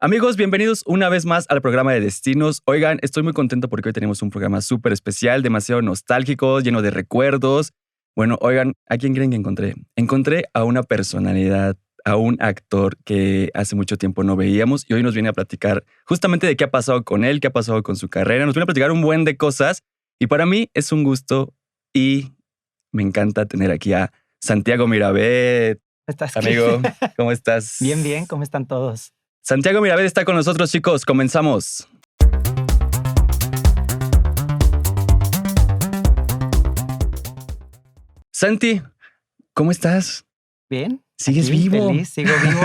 Amigos, bienvenidos una vez más al programa de Destinos. Oigan, estoy muy contento porque hoy tenemos un programa súper especial, demasiado nostálgico, lleno de recuerdos. Bueno, oigan, ¿a quién creen que encontré? Encontré a una personalidad, a un actor que hace mucho tiempo no veíamos y hoy nos viene a platicar justamente de qué ha pasado con él, qué ha pasado con su carrera. Nos viene a platicar un buen de cosas y para mí es un gusto y me encanta tener aquí a Santiago Mirabet. ¿Estás Amigo, ¿cómo Bien, bien, estás? ¿cómo están todos? Santiago Mirabet está con nosotros, chicos. Comenzamos. Santi, ¿cómo estás? Bien, ¿Sigues aquí, vivo? feliz, sigo vivo,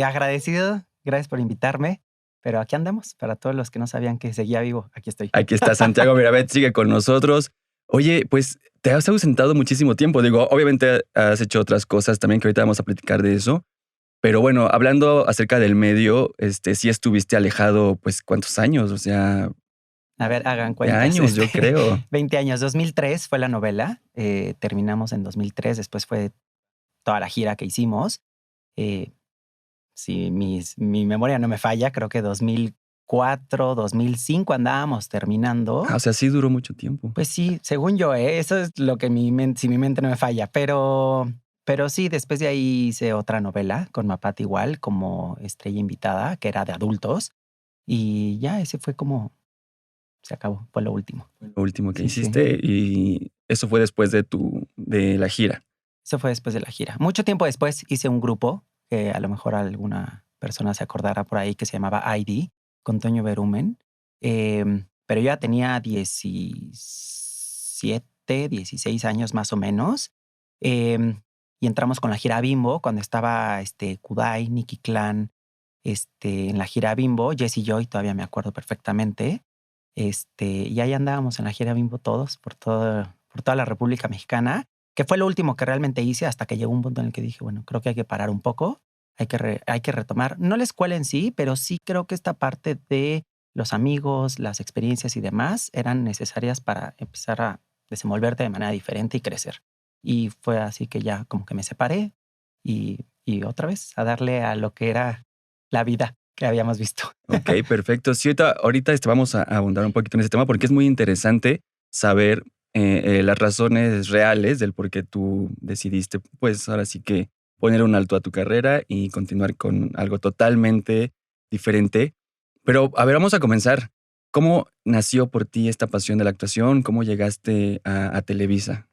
agradecido, gracias por invitarme, pero aquí andamos, para todos los que no sabían que seguía vivo, aquí estoy. Aquí está Santiago Mirabet, sigue con nosotros. Oye, pues te has ausentado muchísimo tiempo. Digo, obviamente has hecho otras cosas también que ahorita vamos a platicar de eso. Pero bueno, hablando acerca del medio, sí estuviste alejado, pues, ¿cuántos años? O sea, A ver, hagan de cuentas, años, yo creo. 20 años, 2003 fue la novela, terminamos en 2003, después fue toda la gira que hicimos. eh, si mi memoria no me falla, creo que 2004, 2005 andábamos terminando. O sea, sí duró mucho tiempo. Pues sí, según yo, eso es lo que si mi mente no me falla, pero sí, después de ahí hice otra novela con Mapat igual, como estrella invitada, que era de adultos, y ya ese fue como, se acabó, fue lo último. Lo último que Sí, sí, hiciste y eso fue después de la gira. eso fue después de la gira. Mucho tiempo después hice un grupo, que a lo mejor alguna persona se acordará por ahí, que se llamaba ID, con Toño Berumen, pero yo ya tenía 17, 16 años más o menos. em, y entramos con la gira Bimbo cuando estaba Kudai, Nicky Clan, en la gira Bimbo, Jesse Joy, todavía me acuerdo perfectamente. Y ahí andábamos en la gira Bimbo todos, por toda la República Mexicana, que fue lo último que realmente hice hasta que llegó un punto en el que dije, bueno, creo que hay que parar un poco, hay que retomar, no la escuela en sí, pero sí creo que esta parte de los amigos, las experiencias y demás eran necesarias para empezar a desenvolverte de manera diferente y crecer. Y fue así que ya como que me separé y otra vez a darle a lo que era la vida que habíamos visto. Ok, perfecto. Sí, ahorita vamos a abundar un poquito en ese tema porque es muy interesante saber las razones reales del por qué tú decidiste, pues ahora sí que poner un alto a tu carrera y continuar con algo totalmente diferente. Pero a ver, vamos a comenzar. ¿Cómo nació por ti esta pasión de la actuación? ¿Cómo llegaste a Televisa?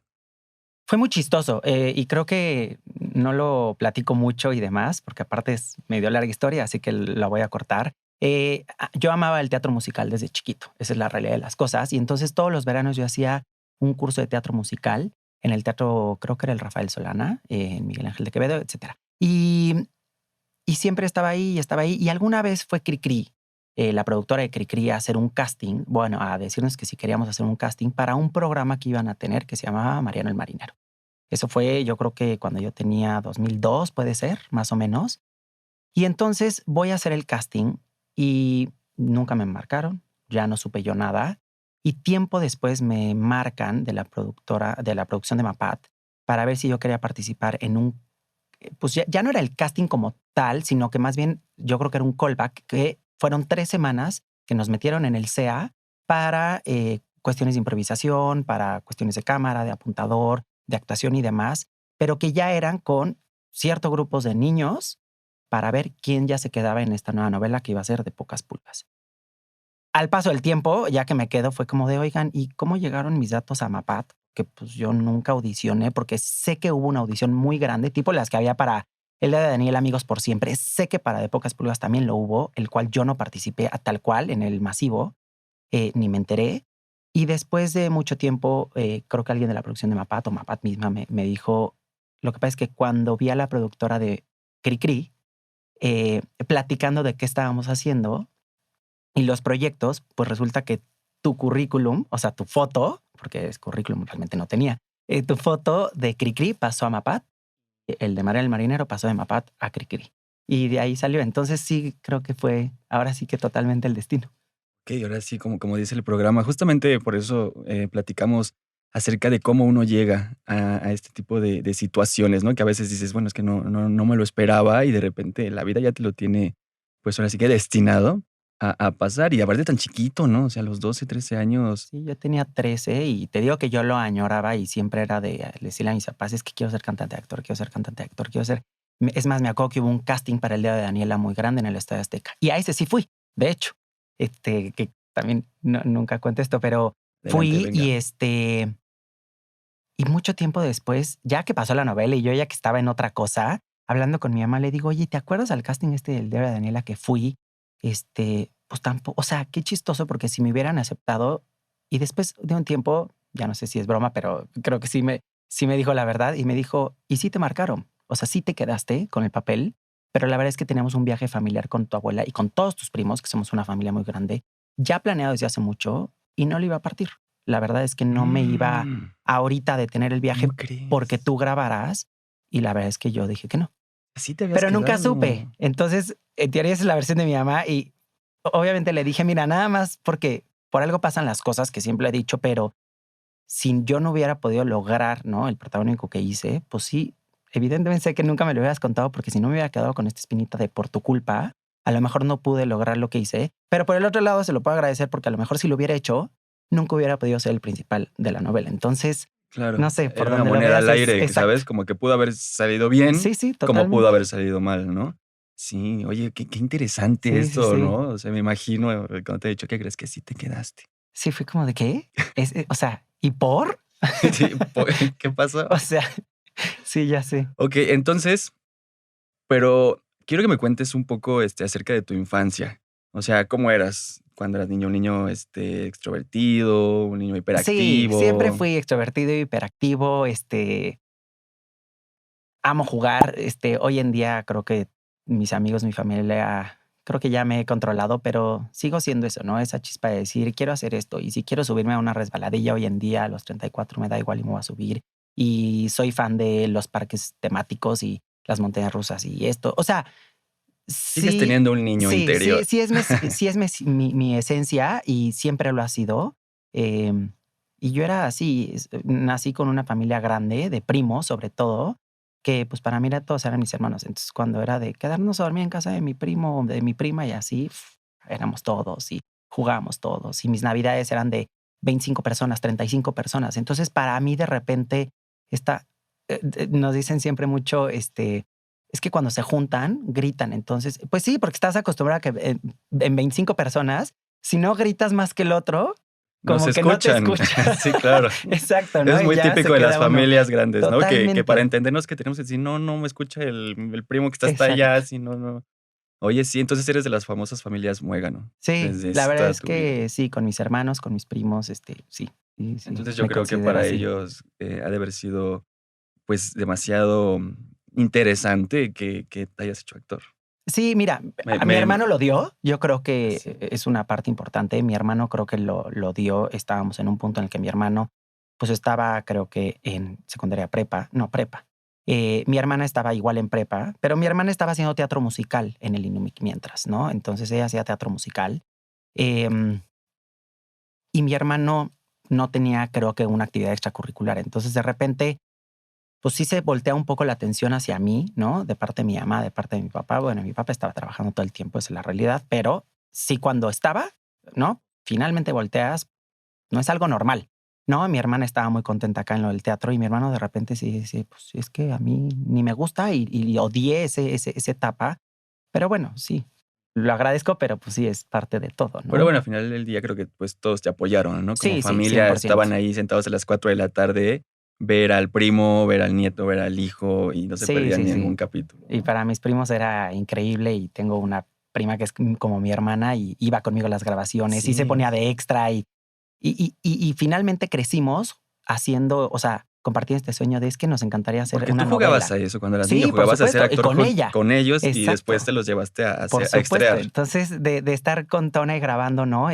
Fue muy chistoso, y creo que no lo platico mucho y demás, porque aparte es medio larga historia, así que la voy a cortar. Yo amaba el teatro musical desde chiquito, esa es la realidad de las cosas, y entonces todos los veranos yo hacía un curso de teatro musical en el teatro, creo que era el Rafael Solana, en Miguel Ángel de Quevedo, etcétera. Y siempre estaba ahí, y alguna vez fue Cricri, la productora de Cricri, a hacer un casting, bueno, a decirnos que si queríamos hacer un casting para un programa que iban a tener que se llamaba Mariano el Marinero. Eso fue, yo creo que cuando yo tenía 2002, puede ser, más o menos. Y entonces voy a hacer el casting y nunca me marcaron, ya no supe yo nada. Y tiempo después me marcan de la productora, de la producción de Mapat, para ver si yo quería participar en un, pues ya no era el casting como tal, sino que más bien yo creo que era un callback, que fueron 3 semanas que nos metieron en el CA para cuestiones de improvisación, para cuestiones de cámara, de apuntador, de actuación y demás, pero que ya eran con ciertos grupos de niños para ver quién ya se quedaba en esta nueva novela que iba a ser de pocas pulgas. Al paso del tiempo, ya que me quedo, fue como de, oigan, ¿y cómo llegaron mis datos a Mapat? Que pues yo nunca audicioné, porque sé que hubo una audición muy grande, tipo las que había para el de Daniel Amigos por Siempre. Sé que para De Pocas Pulgas también lo hubo, el cual yo no participé a tal cual en el masivo, ni me enteré. Y después de mucho tiempo, creo que alguien de la producción de Mapat o Mapat misma me dijo, lo que pasa es que cuando vi a la productora de Cricri platicando de qué estábamos haciendo y los proyectos, pues resulta que tu currículum, o sea, tu foto, porque es currículum realmente no tenía, tu foto de Cricri pasó a Mapat, el de María el Marinero pasó de Mapat a Cricri. Y de ahí salió. Entonces sí, creo que fue ahora sí que totalmente el destino. Ok, ahora sí, como dice el programa, justamente por eso platicamos acerca de cómo uno llega a este tipo de situaciones, ¿no? Que a veces dices, bueno, es que no me lo esperaba y de repente la vida ya te lo tiene pues ahora sí que destinado a pasar. Y aparte tan chiquito, ¿no? O sea, a los 12, 13 años. Sí, yo tenía 13 y te digo que yo lo añoraba y siempre era de decirle a mis papás, es que quiero ser cantante de actor, quiero ser cantante de actor, quiero ser... Es más, me acuerdo que hubo un casting para el Día de Daniela muy grande en el Estadio Azteca. Y a ese sí fui, de hecho. Que también nunca cuento esto, pero Adelante, fui venga. y mucho tiempo después, ya que pasó la novela y yo ya que estaba en otra cosa, hablando con mi mamá, le digo, oye, ¿te acuerdas al casting del Día de Daniela que fui? Pues tampoco, o sea, qué chistoso porque si me hubieran aceptado y después de un tiempo, ya no sé si es broma, pero creo que sí me dijo la verdad y me dijo, ¿y sí te marcaron? O sea, sí te quedaste con el papel, pero la verdad es que teníamos un viaje familiar con tu abuela y con todos tus primos, que somos una familia muy grande, ya planeado desde hace mucho y no lo iba a partir. La verdad es que no me iba Mm, ahorita a detener el viaje ¿Cómo porque crees? tú grabarás y la verdad es que yo dije que no. Así te habías Pero nunca quedado. supe. Entonces, en teoría esa es la versión de mi mamá y obviamente le dije, mira, nada más porque por algo pasan las cosas que siempre he dicho, pero si yo no hubiera podido lograr, ¿no? El protagónico que hice, pues sí, evidentemente sé que nunca me lo hubieras contado porque si no me hubiera quedado con esta espinita de por tu culpa, a lo mejor no pude lograr lo que hice, pero por el otro lado se lo puedo agradecer porque a lo mejor si lo hubiera hecho, nunca hubiera podido ser el principal de la novela. Entonces, no Claro, sé, por era una donde lo moneda veas al es aire, que exacto. sabes, como que pudo haber salido bien, Sí, sí, como pudo totalmente. haber salido mal, ¿no? Sí, oye, qué interesante Sí, sí, esto, sí. ¿no? O sea, me imagino cuando te he dicho, ¿qué crees que sí te quedaste? Sí, fue como de qué? O sea, ¿y por? Sí, ¿qué pasó? O sea, sí, ya sé. Ok, entonces, pero quiero que me cuentes un poco acerca de tu infancia. O sea, ¿cómo eras cuando eras niño? ¿Un niño extrovertido? ¿Un niño Sí, siempre hiperactivo? fui extrovertido, hiperactivo, amo jugar, hoy en día creo que mis amigos, mi familia, creo que ya me he controlado, pero sigo siendo eso, ¿no? Esa chispa de decir, quiero hacer esto, y si quiero subirme a una resbaladilla hoy en día a los 34 me da igual y me voy a subir, y soy fan de los parques temáticos y las montañas rusas y esto, o sea, Sigues sí, teniendo un niño interior. sí es mi esencia y siempre lo ha sido. Em, y yo era así, nací con una familia grande, de primos sobre todo, que pues para mí todos eran mis hermanos. Entonces cuando era de quedarnos a dormir en casa de mi primo, de mi prima y así, éramos todos y jugábamos todos. Y mis navidades eran de 25 personas, 35 personas. Entonces para mí de repente esta, nos dicen siempre mucho, es que cuando se juntan, gritan. Entonces, pues sí, porque estás acostumbrado a que en 25 personas, si no gritas más que el otro, No se como que no te escuchan. escucha. Sí, claro. Exacto, ¿no? Es Y muy ya se típico de las queda uno familias grandes, ¿no? Que para totalmente. entendernos que tenemos que decir: "No, no me escucha el primo que está hasta allá, Exacto. si no, no". Oye, sí, entonces eres de las famosas familias muégano, Sí, desde la verdad toda es tu vida. que sí, con mis hermanos, con mis primos, sí, sí, sí, Entonces, yo me creo que considero para así. ellos, ha de haber sido, pues, demasiado interesante que te hayas hecho actor. Sí, mira, Me a mi me hermano lo dio. Yo creo que sí. es una parte importante. Mi hermano creo que lo dio. Estábamos en un punto en el que mi hermano, pues estaba, creo que en secundaria prepa, no prepa. Mi hermana estaba igual en prepa, pero mi hermana estaba haciendo teatro musical en el INUMIC mientras, ¿no? Entonces ella hacía teatro musical. em, y mi hermano no tenía, creo que, una actividad extracurricular. Entonces, de repente, pues sí se voltea un poco la atención hacia mí, ¿no? De parte de mi mamá, de parte de mi papá. Bueno, mi papá estaba trabajando todo el tiempo, esa es la realidad, pero sí cuando estaba, ¿no? Finalmente volteas, no es algo normal, ¿no? Mi hermana estaba muy contenta acá en lo del teatro y mi hermano de repente sí dice, pues sí, es que a mí ni me gusta y odié esa etapa, pero bueno, sí, lo agradezco, pero pues sí es parte de todo, Pero ¿no? bueno, al final del día creo que, pues, todos te apoyaron, ¿no? Como Sí, sí, familia estaban 100%. ahí sentados a las 4 de la tarde, ver al primo, ver al nieto, ver al hijo, y no se Sí, perdían sí, ningún sí. capítulo, Y ¿no? para mis primos era increíble y tengo una prima que es como mi hermana y iba conmigo a las grabaciones y se Sí. ponía de extra y finalmente crecimos haciendo, o sea, compartiendo este sueño de es que nos encantaría hacer Porque tú una jugabas novela. a eso cuando eras niño, Sí, por jugabas a ser supuesto, y actor con ella. con ellos y después te Exacto. los llevaste Por a supuesto. estrear. Entonces, de estar con Tona y grabando, ¿no?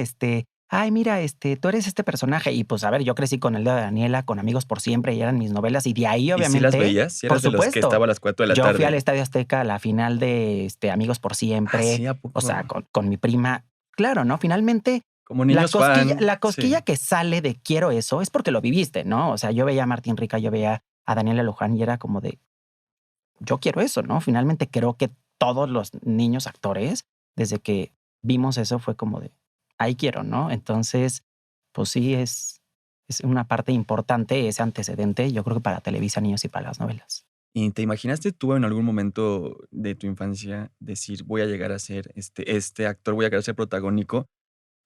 Ay, mira, tú eres este personaje. Y pues, a ver, yo crecí con el dedo de Daniela, con Amigos por Siempre, y eran mis novelas. Y de ahí, ¿Y si las obviamente, veías? ¿Si por eras de los que supuesto, estaba a las 4 de la yo fui al tarde? Estadio Azteca a la final de Amigos por Ah, Siempre, sí, ¿a o poco? sea, con mi prima. Claro, ¿no? Finalmente, Como niños fan, la sí. cosquilla que sale de quiero eso es porque lo viviste, ¿no? O sea, yo veía a Martín Rica, yo veía a Daniela Luján y era como de, yo quiero eso, ¿no? Finalmente creo que todos los niños actores desde que vimos eso fue como de, ahí quiero, ¿no? Entonces, pues sí, es una parte importante ese antecedente, yo creo que para Televisa Niños y para las novelas. ¿Y te imaginaste tú en algún momento de tu infancia decir, voy a llegar a ser este actor, voy a llegar a ser protagónico?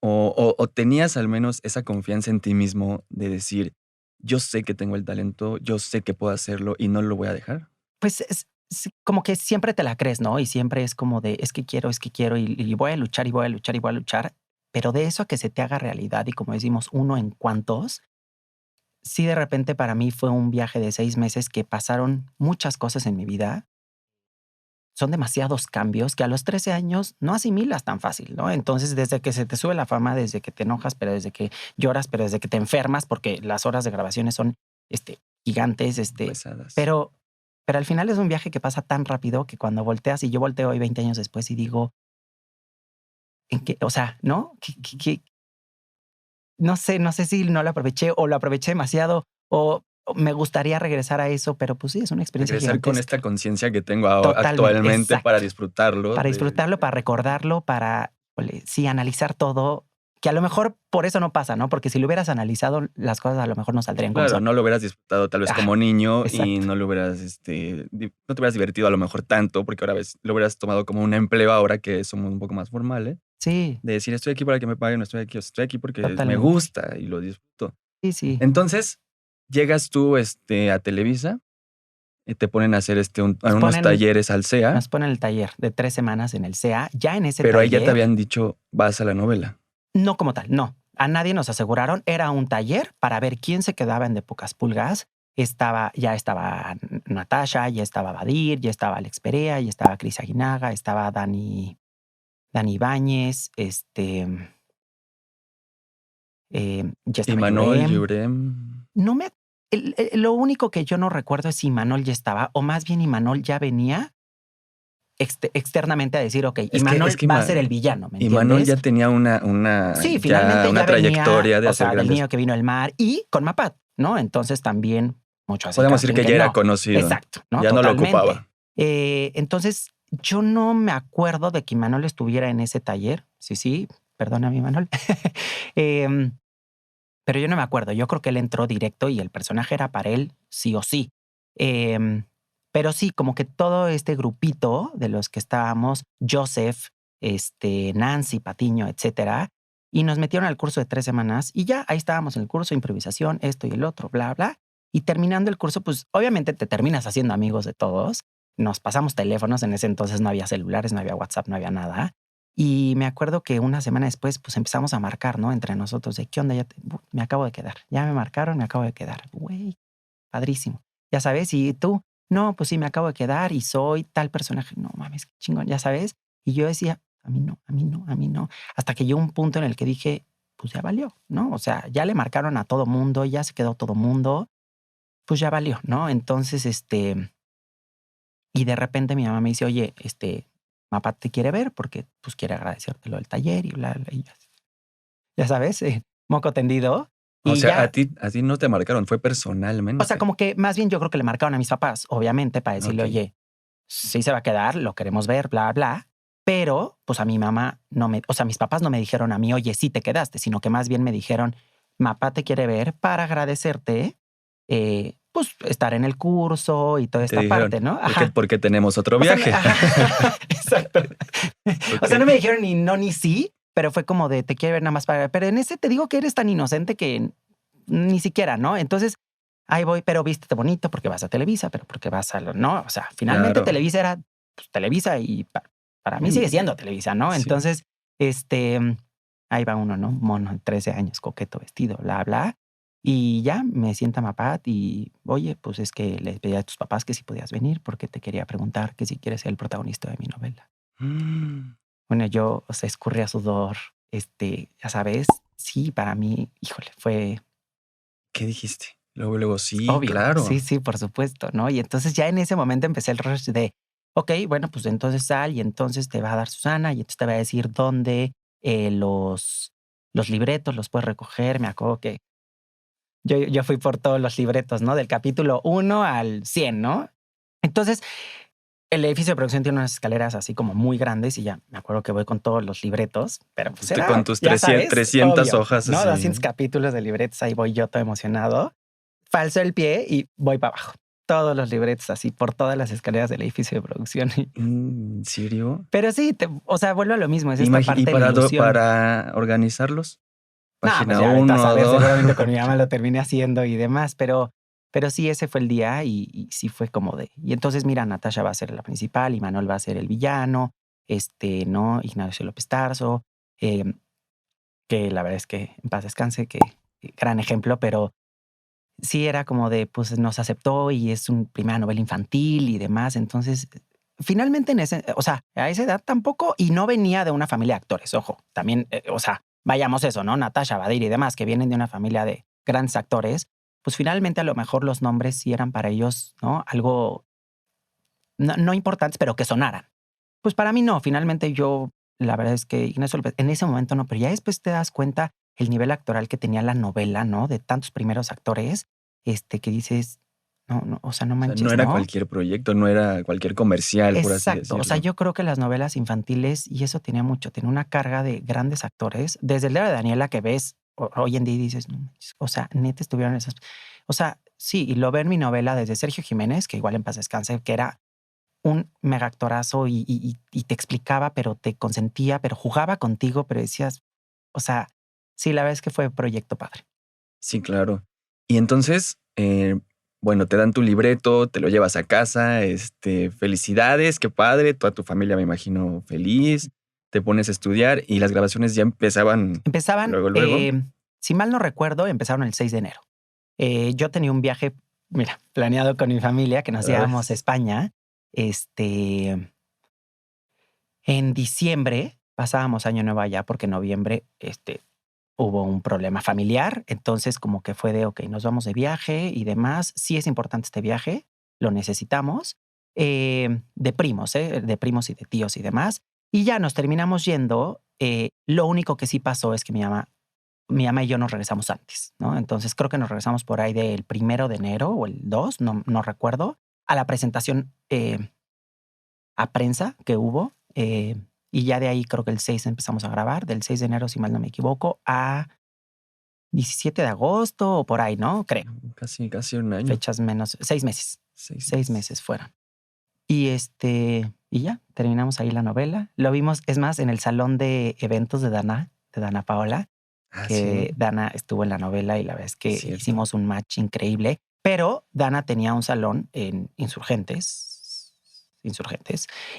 ¿O tenías al menos esa confianza en ti mismo de decir, yo sé que tengo el talento, yo sé que puedo hacerlo y no lo voy a dejar? Pues es como que siempre te la crees, ¿no? Y siempre es como de, es que quiero y voy a luchar y voy a luchar y voy a luchar. Pero de eso a que se te haga realidad y como decimos, uno en cuantos, sí de repente para mí fue un viaje de 6 meses que pasaron muchas cosas en mi vida. Son demasiados cambios que a los 13 años no asimilas tan fácil, ¿no? Entonces, desde que se te sube la fama, desde que te enojas, pero desde que lloras, pero desde que te enfermas, porque las horas de grabaciones son gigantes, Pesadas. pero, pero al final es un viaje que pasa tan rápido que cuando volteas, y yo volteo hoy 20 años después y digo, ¿en qué? O sea, ¿no? No sé si no lo aproveché o lo aproveché demasiado o me gustaría regresar a eso, pero pues sí, es una experiencia Regresar con esta gigantesca. conciencia que tengo Totalmente, actualmente para exacto. disfrutarlo. Para disfrutarlo, para recordarlo, para, híjole, sí, analizar todo, que a lo mejor por eso no pasa, ¿no? Porque si lo hubieras analizado, las cosas a lo mejor no saldrían como Claro, son. no lo hubieras disfrutado tal vez Ajá, como niño y exacto. no lo hubieras, no te hubieras divertido a lo mejor tanto, porque ahora ves, lo hubieras tomado como un empleo ahora que somos un poco más formales, Sí, de decir, estoy aquí para que me paguen, no estoy aquí, o sea, estoy aquí porque me totalmente. gusta y lo disfruto. Sí, sí. Entonces, llegas tú, a Televisa, y te ponen a hacer, Nos unos ponen talleres al CEA, nos ponen el taller de 3 semanas en el CEA. Ya en ese pero ahí ya te taller, habían dicho, vas a la novela. no como tal, no. A nadie nos aseguraron. Era un taller para ver quién se quedaba en De Pocas Pulgas. Ya estaba Natasha, ya estaba Badir, ya estaba Alex Perea, ya estaba Cris Aguinaga, estaba Dani Ibáñez, ya estaba Imanol, Yurem. Yurem. No me lo único que yo no recuerdo es si Imanol ya estaba, o más bien Imanol ya venía externamente a decir: "Okey, Es Imanol que va a ser el villano", ¿me Imanol entiendes? ya tenía Sí, ya finalmente una ya venía, trayectoria de o hacer sea, del grandes. niño que vino al mar y con Mapat, ¿no? Entonces también mucho hace el Podemos decir casting que que ya era no. conocido, Exacto, ¿no? ya no lo Totalmente. ocupaba. Entonces, yo no me acuerdo de que Imanol estuviera en ese taller. Sí, sí, perdóname, Imanol. Em Pero yo no me acuerdo, yo creo que él entró directo y el personaje era para él sí o sí. Em, pero sí, como que todo este grupito de los que estábamos, Joseph, Nancy Patiño, etcétera, y nos metieron al curso de 3 semanas y ya ahí estábamos en el curso, improvisación, esto y el otro, bla, bla. Y terminando el curso, pues obviamente te terminas haciendo amigos de todos. Nos pasamos teléfonos, en ese entonces no había celulares, no había WhatsApp, no había nada. Y me acuerdo que una semana después, pues empezamos a marcar, ¿no? Entre nosotros, de qué onda, me acabo de quedar. Ya me marcaron, me acabo de quedar. Güey, padrísimo. Ya sabes, y tú, no, pues sí, me acabo de quedar y soy tal personaje. No mames, qué chingón, ya sabes. Y yo decía, a mí no, a mí no, a mí no. Hasta que llegó un punto en el que dije, pues ya valió, ¿no? O sea, ya le marcaron a todo mundo, ya se quedó todo mundo, pues ya valió, ¿no? Entonces, y de repente mi mamá me dice, oye, papá te quiere ver porque pues quiere agradecerte lo del taller y bla, bla, y ya sabes, moco tendido. O Y sea, ya, a ti no te marcaron, fue o sea, personalmente. como que más bien yo creo que le marcaron a mis papás, obviamente, para decirle, Okey. oye, sí se va a quedar, lo queremos ver, bla, bla. Pero pues a mi mamá no me, o sea, mis papás no me dijeron a mí, oye, sí te quedaste, sino que más bien me dijeron, papá te quiere ver para agradecerte, pues estar en el curso y toda Y te esta dijeron: parte, ¿no? "Porque Ajá. porque tenemos otro O sea, viaje". ajá, exacto. O sea, Okey. no me dijeron ni no ni sí, pero fue como de te quiero ver nada más para. Pero en ese te digo que eres tan inocente que ni siquiera, ¿no? Entonces ahí voy, pero vístete bonito porque vas a Televisa, pero porque vas a no, o sea, finalmente Claro. Televisa era pues, Televisa y para mí sigue Mm, siendo Televisa, ¿no? sí. Entonces, ahí va uno, ¿no? Mono, de 13 años, coqueto, vestido, bla, bla. Y ya me sienta Mapat y, oye, pues es que les pedí a tus papás que si podías venir porque te quería preguntar que si quieres ser el protagonista de mi novela. Mm, Bueno, yo, o sea, escurría sudor, ya sabes, sí, para mí, híjole, fue ¿qué dijiste? Luego, sí, obvio. Sí, claro. sí, por supuesto, ¿no? Y entonces ya en ese momento empecé el rush de, okey, bueno, pues entonces sal y entonces te va a dar Susana y entonces te va a decir dónde, los libretos los puedes recoger. Me acuerdo que yo fui por todos los libretos, ¿no? Del capítulo 1 al 100, ¿no? Entonces, el edificio de producción tiene unas escaleras así como muy grandes y ya me acuerdo que voy con todos los libretos, pero pues era, Con tus ya 300, sabes, 300 obvio, hojas ¿no? así. 200 capítulos de libretos, ahí voy yo todo emocionado. Falso el pie y voy para abajo. Todos los libretos así por todas las escaleras del edificio de producción. ¿En serio? Pero sí, o sea, vuelvo a lo mismo, es esta ¿Y parte de la ilusión. para organizarlos? No, pues Página ya vete a 1, saber, 2. seguramente con mi mamá lo terminé haciendo y demás, pero sí, ese fue el día y sí fue como de... Y entonces, mira, Natasha va a ser la principal y Manuel va a ser el villano, ¿no? Ignacio López Tarso, que la verdad es que en paz descanse, que gran ejemplo, pero sí era como de, pues nos aceptó y es una primera novela infantil y demás, entonces... Finalmente o sea, a esa edad tampoco, y no venía de una familia de actores, ojo, también, o sea, vayamos eso, ¿no? Natasha, Badir y demás, que vienen de una familia de grandes actores, pues finalmente a lo mejor los nombres sí eran para ellos, ¿no? Algo no importantes, pero que sonaran. Pues para mí no, finalmente yo, la verdad es que Ignacio López, en ese momento no, pero ya después te das cuenta el nivel actoral que tenía la novela, ¿no? De tantos primeros actores, que dices, no, o sea, no O sea, no manches, era ¿no? cualquier proyecto, no era cualquier comercial, por así Exacto, o sea, decirlo. yo creo que las novelas infantiles, y eso tenía mucho, tenía una carga de grandes actores, desde el diario de Daniela que ves hoy en día y dices, no manches, o sea, neta estuvieron esas, o sea, sí, y lo veo en mi novela desde Sergio Jiménez, que igual en paz descanse, que era un mega actorazo y te explicaba, pero te consentía, pero jugaba contigo, pero decías, o sea, sí, la verdad es que fue proyecto padre. Sí, claro. Y entonces, bueno, te dan tu libreto, te lo llevas a casa, felicidades, qué padre, toda tu familia me imagino feliz, te pones a estudiar y las grabaciones ya empezaban Empezaban, luego. si mal no recuerdo, empezaron el 6 de enero. Yo tenía un viaje, mira, planeado con mi familia, que nos Ay, íbamos a España. En diciembre pasábamos Año Nuevo allá porque en noviembre, hubo un problema familiar. Entonces, como que fue de, ok, nos vamos de viaje y demás. Sí es importante este viaje, lo necesitamos. De primos, de primos y de tíos y demás. Y ya nos terminamos yendo. Lo único que sí pasó es que mi mamá y yo nos regresamos antes, ¿no? Entonces creo que nos regresamos por ahí del 1 de enero o el 2, no recuerdo, a la presentación a prensa que hubo. Y ya de ahí creo que el 6 empezamos a grabar, del 6 de enero, si mal no me equivoco, a 17 de agosto o por ahí, ¿no? Creo. casi un año. Fechas menos, 6 meses. 6 6 meses fueron. Y ya, terminamos ahí la novela. Lo vimos, es más, en el salón de eventos de Dana Paola, Ah, que sí, Dana estuvo en la novela y la verdad es que es cierto. hicimos un match increíble. Pero Dana tenía un salón en Insurgentes,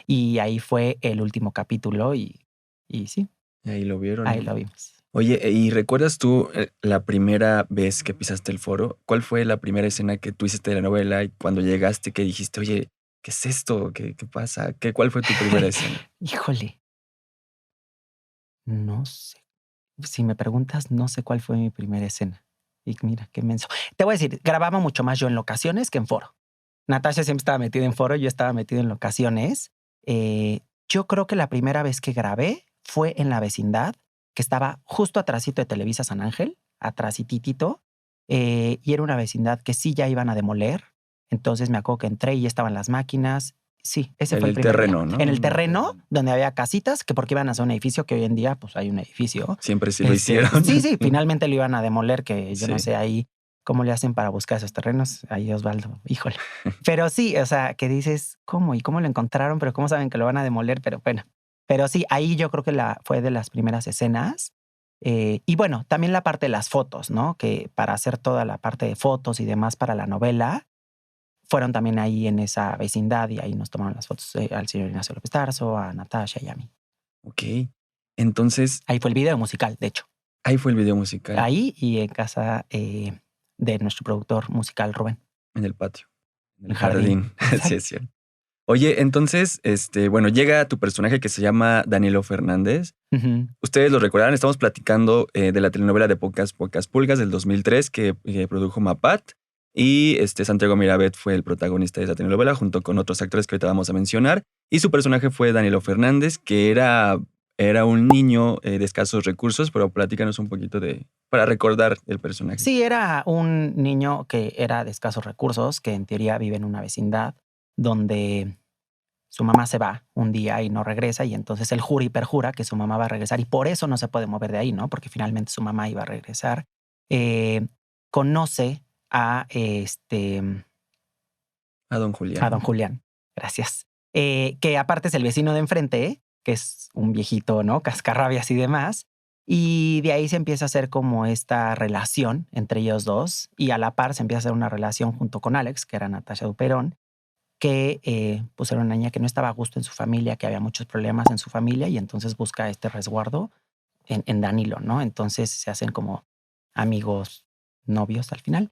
y ahí fue el último capítulo y sí, Ahí lo vieron, ahí ¿no? lo vimos. Oye, ¿y recuerdas tú la primera vez que pisaste el foro? ¿Cuál fue la primera escena que tú hiciste de la novela y cuando llegaste que dijiste, oye, ¿qué es esto? ¿Qué pasa? ¿Cuál fue tu primera escena? Híjole, no sé. Si me preguntas, no sé cuál fue mi primera escena. Y mira, qué menso. Te voy a decir, grababa mucho más yo en locaciones que en foro. Natasha siempre estaba metida en foro, yo estaba metido en locaciones. Yo creo que la primera vez que grabé fue en la vecindad, que estaba justo atrásito de Televisa San Ángel, atrásititito, y era una vecindad que sí ya iban a demoler. Entonces me acuerdo que entré y ya estaban las máquinas. Sí, ese En fue el el primer día. terreno, ¿no? En el terreno, donde había casitas, que porque iban a hacer un edificio, que hoy en día pues hay un edificio. Siempre sí lo hicieron. Sí, finalmente lo iban a demoler, que yo no Sí. sé ahí cómo le hacen para buscar esos terrenos. Ahí Osvaldo, híjole. Pero sí, o sea, que dices, ¿cómo? ¿Y cómo lo encontraron? Pero ¿cómo saben que lo van a demoler? Pero bueno. Pero sí, ahí yo creo que fue de las primeras escenas. Y bueno, también la parte de las fotos, ¿no? Que para hacer toda la parte de fotos y demás para la novela, fueron también ahí en esa vecindad y ahí nos tomaron las fotos al señor Ignacio López Tarso, a Natasha y a mí. Ok. Entonces, Ahí fue el video musical, de hecho. ahí fue el video musical, Ahí y en casa de nuestro productor musical, Rubén, en el patio, en en el el jardín. jardín. Sí, Exacto. es cierto. Oye, entonces, bueno, llega tu personaje que se llama Danilo Fernández. Ujú. Ustedes lo recordarán, estamos platicando de la telenovela de Pocas Pulgas del 2003 que produjo Mapat. Y Santiago Mirabet fue el protagonista de esa telenovela junto con otros actores que ahorita vamos a mencionar. Y su personaje fue Danilo Fernández, que era un niño de escasos recursos, pero platícanos un poquito para recordar el personaje. Sí, era un niño que era de escasos recursos, que en teoría vive en una vecindad donde su mamá se va un día y no regresa, y entonces él jura y perjura que su mamá va a regresar y por eso no se puede mover de ahí, ¿no? Porque finalmente su mamá iba a regresar. Eh, Conoce A don a don Julián. Julián, gracias. Que aparte es el vecino de enfrente, que es un viejito, ¿no? Cascarrabias y demás. Y de ahí se empieza a hacer como esta relación entre ellos dos. Y a la par se empieza a hacer una relación junto con Alex, que era Natasha Duperón, que pues era una niña que no estaba a gusto en su familia, que había muchos problemas en su familia y entonces busca este resguardo en Danilo, ¿no? Entonces se hacen como amigos, novios al final.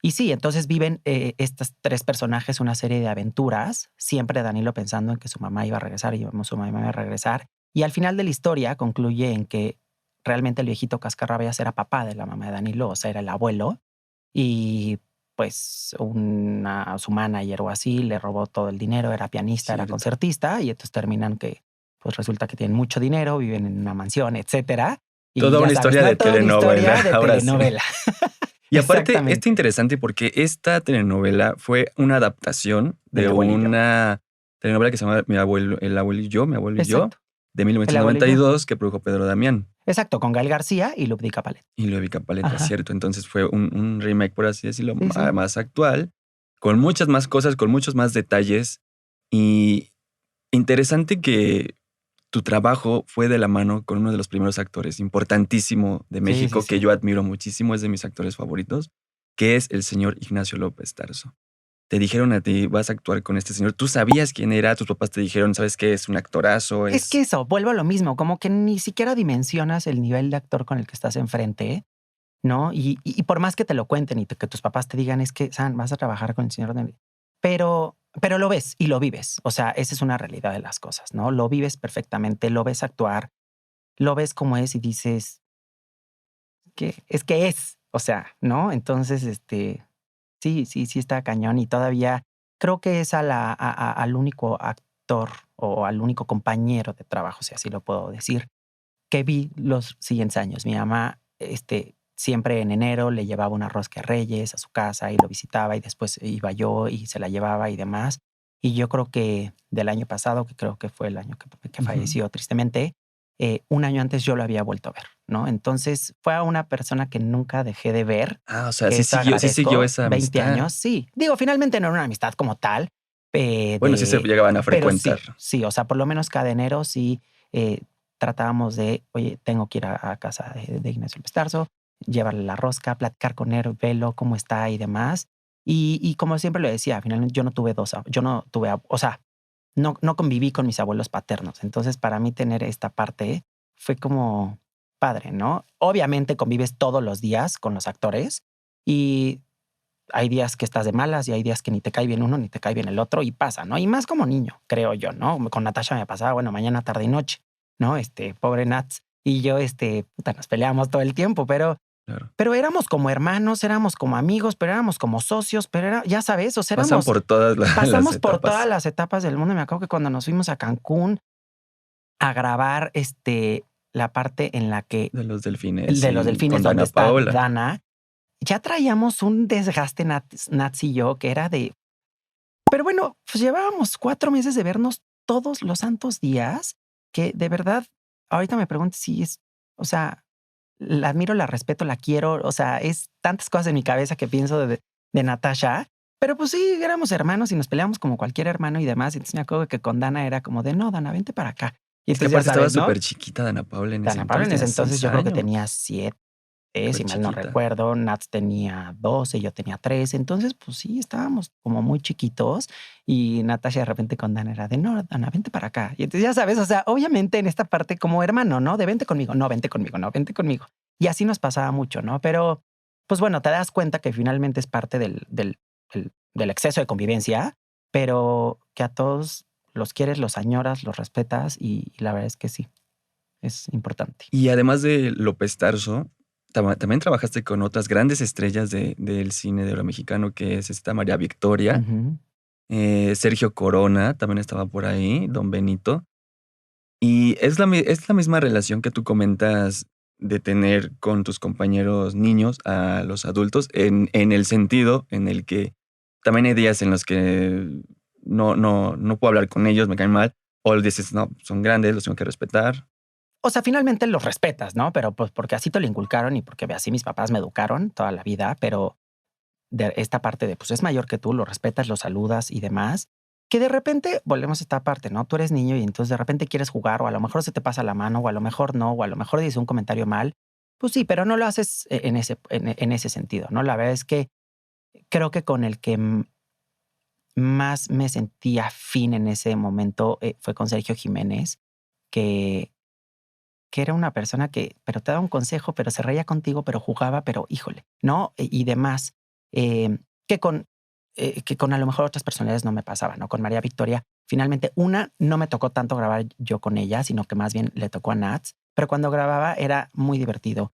Y sí, entonces viven estos tres personajes una serie de aventuras, siempre Danilo pensando en que su mamá iba a regresar y su mamá iba a regresar. Y al final de la historia concluye en que realmente el viejito Cascarrabias era papá de la mamá de Danilo, o sea, era el abuelo. Y pues su manager o así le robó todo el dinero, era pianista, era Cierto. concertista, y entonces terminan que pues resulta que tienen mucho dinero, viven en una mansión, etcétera. Y Toda ya una sabes, historia ¿no? de Toda una telenovela, historia de ahora sí. telenovela. Y aparte, Exactamente. está interesante porque esta telenovela fue una adaptación De de Mi abuelo y yo. una telenovela que se llama Mi abuelo, el abuelo y yo, mi abuelo y yo, Exacto. de El abuelo y yo. 1992, que produjo Pedro Damián Exacto, con Gael García y Lubdica Palet. y Ludovica Paleta, Ajá. ¿cierto? Entonces fue un remake, por así decirlo, Sí, sí. más actual, con muchas más cosas, con muchos más detalles. Y interesante que tu trabajo fue de la mano con uno de los primeros actores importantísimo de Sí, sí, México, que sí. yo admiro muchísimo, es de mis actores favoritos, que es el señor Ignacio López Tarso. Te dijeron a ti, vas a actuar con este señor. ¿Tú sabías quién era? Tus papás te dijeron, ¿sabes qué? Es un actorazo, Es que es... eso, vuelvo a lo mismo, como que ni siquiera dimensionas el nivel de actor con el que estás enfrente, ¿no? Y por más que te lo cuenten y que tus papás te digan, es que, San, vas a trabajar con el señor de... Pero lo ves y lo vives. O sea, esa es una realidad de las cosas, ¿no? Lo vives perfectamente, lo ves actuar, lo ves como es y dices, que es, o sea, ¿no? Entonces, sí, sí, sí está cañón y todavía creo que es al único actor o al único compañero de trabajo, si así lo puedo decir, que vi los siguientes años. Mi mamá, siempre en enero le llevaba una rosca de Reyes a su casa y lo visitaba y después iba yo y se la llevaba y demás. Y yo creo que del año pasado, que creo que fue el año que Ujú. falleció tristemente, un año antes yo lo había vuelto a ver, ¿no? Entonces fue a una persona que nunca dejé de ver, Ah, o sea, que eso sí siguió agradezco, esa 20 amistad. años, sí. Digo, finalmente no era una amistad como tal, Bueno, sí se llegaban a pero frecuentar. sí, sí, o sea, por lo menos cada enero sí eh, tratábamos de, oye, tengo que ir a casa de Ignacio López Tarso, llevarle la rosca, platicar con él, verlo, cómo está y demás. Y como siempre lo decía, finalmente yo no tuve yo no tuve, o sea, no conviví con mis abuelos paternos. Entonces, para mí tener esta parte fue como padre, ¿no? Obviamente convives todos los días con los actores y hay días que estás de malas y hay días que ni te cae bien uno ni te cae bien el otro y pasa, ¿no? Y más como niño, creo yo, ¿no? Con Natasha me pasaba, bueno, mañana, tarde y noche, ¿no? Pobre Nats y yo, puta, nos peleamos todo el tiempo, Claro. pero éramos como hermanos, éramos como amigos, pero éramos como socios, pero ya sabes, o sea, Pasan por todas las pasamos por todas etapas las etapas del mundo. Me acuerdo que cuando nos fuimos a Cancún a grabar, la parte en la que de los delfines de los y delfines con donde Dana está Paola. Dana, ya traíamos un desgaste Nats y yo que era de, pero bueno, pues llevábamos 4 meses de vernos todos los santos días, que de verdad, ahorita me pregunto si es, o sea, la admiro, la respeto, la quiero, o sea, es tantas cosas en mi cabeza que pienso de Natasha, pero pues sí, éramos hermanos y nos peleamos como cualquier hermano y demás. Entonces me acuerdo que con Dana era como de, no, Dana, vente para acá. Y Es que entonces ya aparte estaba sabes, ¿no? súper chiquita Dana Paola en ese Dana Paola entonces, en ese tenía entonces 6 yo creo que años, tenía 7, súper si mal no chiquita. recuerdo. Nats tenía 12, yo tenía 13. Entonces, pues sí, estábamos como muy chiquitos y Natasha de repente con Dana era de, no, Dana, vente para acá. Y entonces ya sabes, o sea, obviamente en esta parte como hermano, ¿no? De vente conmigo, no, vente conmigo, no, vente conmigo. Y así nos pasaba mucho, ¿no? Pero, pues bueno, te das cuenta que finalmente es parte del exceso de convivencia, pero que a todos los quieres, los añoras, los respetas y la verdad es que sí, es importante. Y además de López Tarso, también trabajaste con otras grandes estrellas del cine de oro mexicano, que es esta María Victoria, Ujú. Sergio Corona también estaba por ahí, Don Benito. Y es la misma relación que tú comentas de tener con tus compañeros niños a los adultos, en el sentido en el que también hay días en los que no puedo hablar con ellos, me caen mal. O dices, no, son grandes, los tengo que respetar. O sea, finalmente los respetas, ¿no? Pero pues porque así te lo inculcaron y porque así mis papás me educaron toda la vida, pero de esta parte de, pues es mayor que tú, lo respetas, lo saludas y demás, que de repente volvemos a esta parte, ¿no? Tú eres niño y entonces de repente quieres jugar o a lo mejor se te pasa la mano o a lo mejor no, o a lo mejor dices un comentario mal. Pues sí, pero no lo haces en ese sentido, ¿no? La verdad es que creo que con el que más me sentía afín en ese momento fue con Sergio Jiménez, que, que era una persona que, pero te daba un consejo, pero se reía contigo, pero jugaba, pero híjole, ¿no? Y demás. Eh, que con que con a lo mejor otras personalidades no me pasaba, ¿no? Con María Victoria, finalmente, no me tocó tanto grabar yo con ella, sino que más bien le tocó a Nats, pero cuando grababa era muy divertido.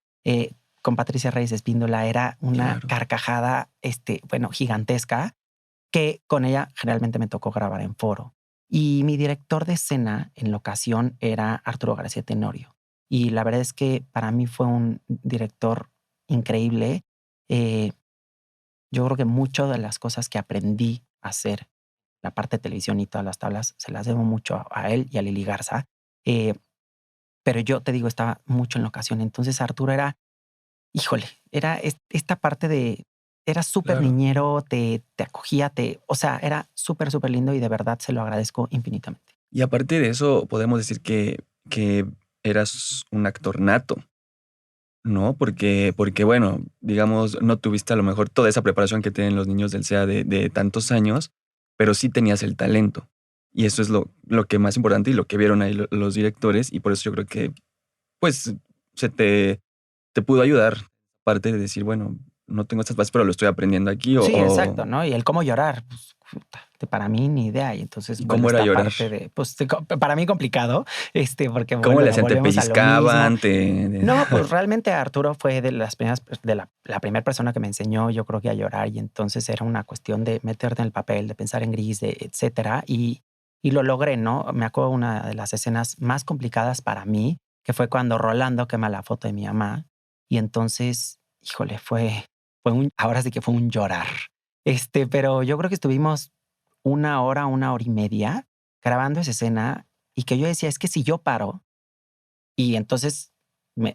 Con Patricia Reyes Espíndola era una Claro. carcajada, bueno, gigantesca, que con ella generalmente me tocó grabar en foro. Y mi director de escena en la ocasión era Arturo García Tenorio. Y la verdad es que para mí fue un director increíble. Eh, yo creo que muchas de las cosas que aprendí a hacer, la parte de televisión y todas las tablas, se las debo mucho a él y a Lili Garza. Eh, pero yo te digo, estaba mucho en la ocasión. Entonces Arturo era, híjole, era esta parte de, era súper Claro. niñero, te acogía, o sea, era súper, súper lindo y de verdad se lo agradezco infinitamente. Y aparte de eso, podemos decir que eras un actor nato, ¿no? Porque, bueno, digamos, no tuviste a lo mejor toda esa preparación que tienen los niños del SEA de tantos años, pero sí tenías el talento. Y eso es lo que más importante y lo que vieron ahí los directores. Y por eso yo creo que, pues, se te pudo ayudar. Aparte de decir, bueno, no tengo estas bases, pero lo estoy aprendiendo aquí. Sí, exacto, ¿no? Y el cómo llorar, pues, puta, para mí ni idea. Y entonces ¿Y vuelve cómo era esta llorar? parte de, pues, para mí complicado, porque ¿Cómo le bueno, hacían? ¿Te volvemos a lo mismo. pellizcaban? No, pues realmente Arturo fue de las primeras, de la primera persona que me enseñó, yo creo que a llorar. Y entonces era una cuestión de meterte en el papel, de pensar en gris, de etcétera. Y lo logré, ¿no? Me acuerdo una de las escenas más complicadas para mí, que fue cuando Rolando quema la foto de mi mamá. Y entonces, híjole, ahora sí que fue un llorar. Pero yo creo que estuvimos una hora y media grabando esa escena y que yo decía, es que si yo paro y entonces,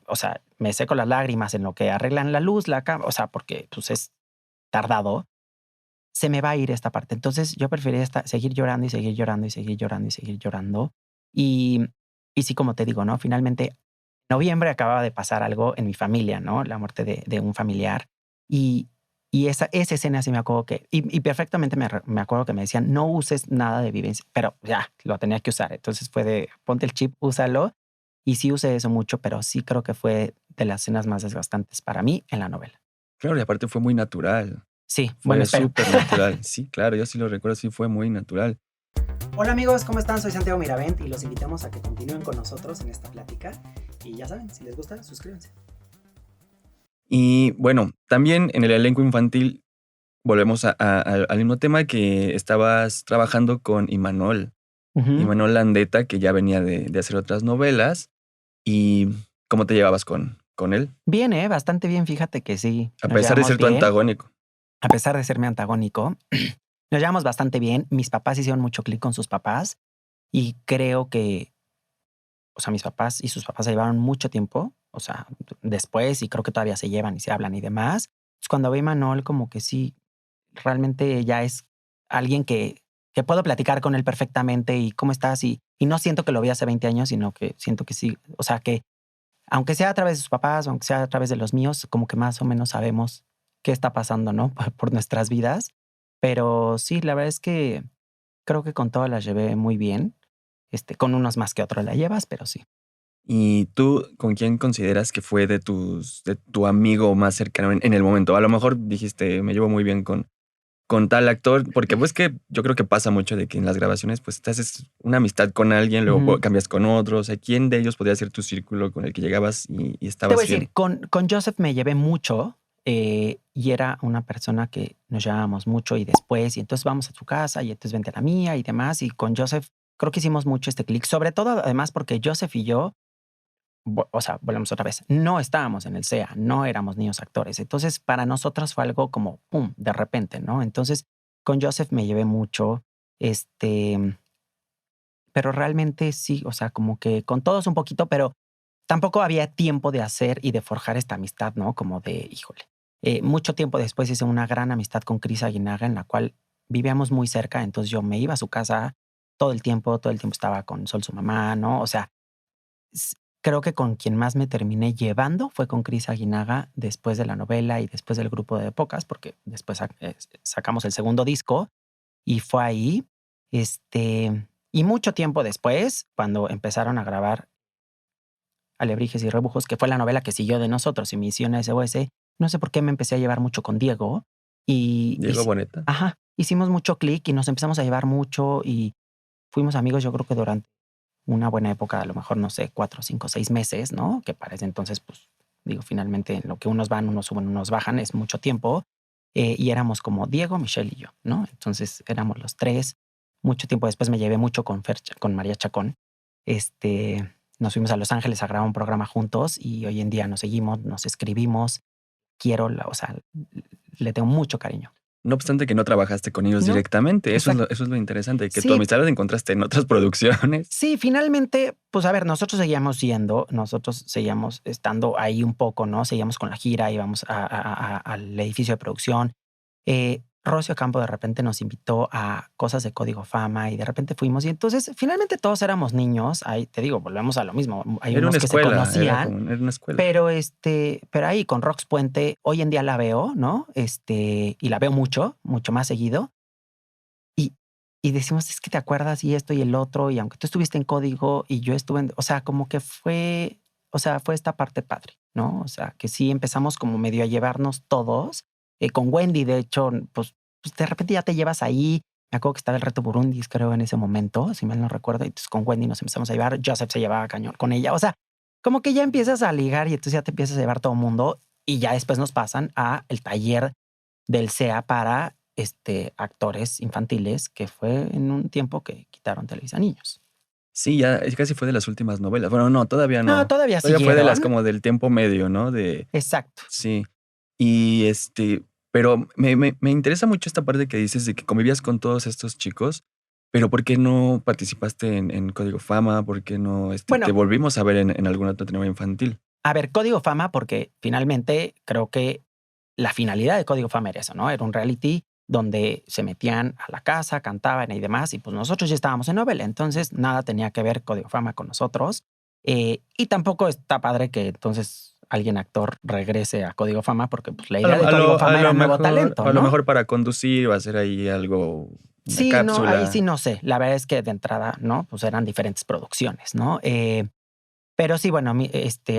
o sea, me seco las lágrimas en lo que arreglan la luz, la cámara, o sea, porque pues es tardado, se me va a ir esta parte. Entonces yo prefería seguir llorando y seguir llorando y seguir llorando y seguir llorando. Y, y sí, como te digo, ¿no? Finalmente, en noviembre acababa de pasar algo en mi familia, ¿no? La muerte de un familiar. Y, y esa escena sí me acuerdo y perfectamente me acuerdo que me decían, no uses nada de vivencia, pero ya, lo tenía que usar. Entonces fue de, ponte el chip, úsalo. Y sí usé eso mucho, pero sí creo que fue de las escenas más desgastantes para mí en la novela. Claro, y aparte fue muy natural. Sí, bueno, Fue espero. súper natural. Sí, claro, yo sí lo recuerdo, sí fue muy natural. Hola amigos, ¿cómo están? Soy Santiago Miravent y los invitamos a que continúen con nosotros en esta plática. Y ya saben, si les gusta, suscríbanse. Y bueno, también en el elenco infantil volvemos al mismo tema que estabas trabajando con Imanol. Ujú. Imanol Landeta, que ya venía de hacer otras novelas. ¿Y cómo te llevabas con él? Bien, bastante bien, fíjate que sí, A nos pesar de llevamos ser tu bien, antagónico. a pesar de serme antagónico, nos llevamos bastante bien. Mis papás hicieron mucho clic con sus papás y creo que, o sea, mis papás y sus papás se llevaron mucho tiempo, o sea, después y creo que todavía se llevan y se hablan y demás. Pues cuando vi a Manuel, como que sí, realmente ya es alguien que puedo platicar con él perfectamente y cómo estás y no siento que lo vi hace 20 años, sino que siento que sí, o sea, que aunque sea a través de sus papás, o aunque sea a través de los míos, como que más o menos sabemos qué está pasando, ¿no? Por nuestras vidas. Pero sí, la verdad es que creo que con todas las llevé muy bien. Con unos más que otros la llevas, pero sí. ¿Y tú con quién consideras que fue de tu amigo más cercano en el momento? A lo mejor dijiste, me llevo muy bien con tal actor, porque pues que yo creo que pasa mucho de que en las grabaciones pues te haces una amistad con alguien, luego Ujú. cambias con otro. O sea, ¿quién de ellos podría ser tu círculo con el que llegabas y Te voy estabas a decir, bien? con Joseph me llevé mucho y era una persona que nos llevábamos mucho y después, y entonces vamos a tu casa y entonces vente a la mía y demás. Y con Joseph creo que hicimos mucho este clic, sobre todo además porque Joseph y yo o sea, volvemos otra vez, no estábamos en el SEA, no éramos niños actores. Entonces, para nosotros fue algo como, pum, de repente, ¿no? Entonces, con Joseph me llevé mucho. Este, pero realmente sí, o sea, como que con todos un poquito, pero tampoco había tiempo de hacer y de forjar esta amistad, ¿no? Como de, híjole. Mucho tiempo después hice una gran amistad con Cris Aguinaga, en la cual vivíamos muy cerca, entonces yo me iba a su casa todo el tiempo estaba con Sol, su mamá, ¿no? O sea, creo que con quien más me terminé llevando fue con Cris Aguinaga después de la novela y después del grupo de Pocas, porque después sacamos el segundo disco y fue ahí. Y mucho tiempo después, cuando empezaron a grabar Alebrijes y Rebujos, que fue la novela que siguió de nosotros y Misión SOS, no sé por qué me empecé a llevar mucho con Diego y Diego Boneta. ajá, hicimos mucho clic y nos empezamos a llevar mucho y fuimos amigos, yo creo que durante una buena época, a lo mejor, no sé, 4, 5, 6 meses, ¿no? Que para ese entonces, pues, digo, finalmente en lo que unos van, unos suben, unos bajan, es mucho tiempo. Y éramos como Diego, Michelle y yo, ¿no? Entonces éramos los tres. Mucho tiempo después me llevé mucho con con María Chacón. Nos fuimos a Los Ángeles a grabar un programa juntos y hoy en día nos seguimos, nos escribimos. O sea, le tengo mucho cariño. No obstante que no trabajaste con ellos No, directamente, exacto. eso es lo interesante, que tu Sí, amistad la encontraste en otras producciones. sí, finalmente, pues a ver, nosotros seguíamos estando ahí un poco, ¿no? Seguíamos con la gira, íbamos al edificio de producción. Rocio Campo de repente nos invitó a cosas de Código Fama y de repente fuimos y entonces finalmente todos éramos niños. Ahí te digo, volvemos a lo mismo. Hay Era una unos que se escuela, conocían, era una escuela. pero ahí con Rox Puente hoy en día la veo, ¿no? Y la veo mucho, mucho más seguido. Y y decimos: "Es que te acuerdas y esto y el otro, y aunque tú estuviste en Código y yo estuve en", o sea, como que fue, o sea, fue esta parte padre, ¿no? O sea, que sí empezamos como medio a llevarnos todos, con Wendy, de hecho, pues, de repente ya te llevas ahí. Me acuerdo que estaba el Reto Burundis, creo, en ese momento, si mal no recuerdo, y entonces con Wendy nos empezamos a llevar, Joseph se llevaba cañón con ella, o sea, como que ya empiezas a ligar y entonces ya te empiezas a llevar todo el mundo, y ya después nos pasan a el taller del SEA para, actores infantiles, que fue en un tiempo que quitaron Televisa Niños. Sí, ya casi fue de las últimas novelas. Bueno, no, todavía No, no. todavía Todavía fue de las siguieron. como del tiempo medio, ¿no? De Exacto. sí. Y, pero me interesa mucho esta parte que dices de que convivías con todos estos chicos, pero ¿por qué no participaste en Código Fama? ¿Por qué no, te Bueno, volvimos a ver en alguna otra telenovela infantil? a ver, Código Fama, porque finalmente creo que la finalidad de Código Fama era eso, ¿no? Era un reality donde se metían a la casa, cantaban y demás, y pues nosotros ya estábamos en novela, entonces nada tenía que ver Código Fama con nosotros. Y tampoco está padre que entonces alguien actor regrese a Código Fama, porque pues la idea de Código Fama era nuevo talento, A lo ¿no? mejor para conducir o hacer ahí algo, una Sí, no, ahí sí cápsula. no sé. La verdad es que de entrada, ¿no? Pues eran diferentes producciones, ¿no? Pero sí, bueno,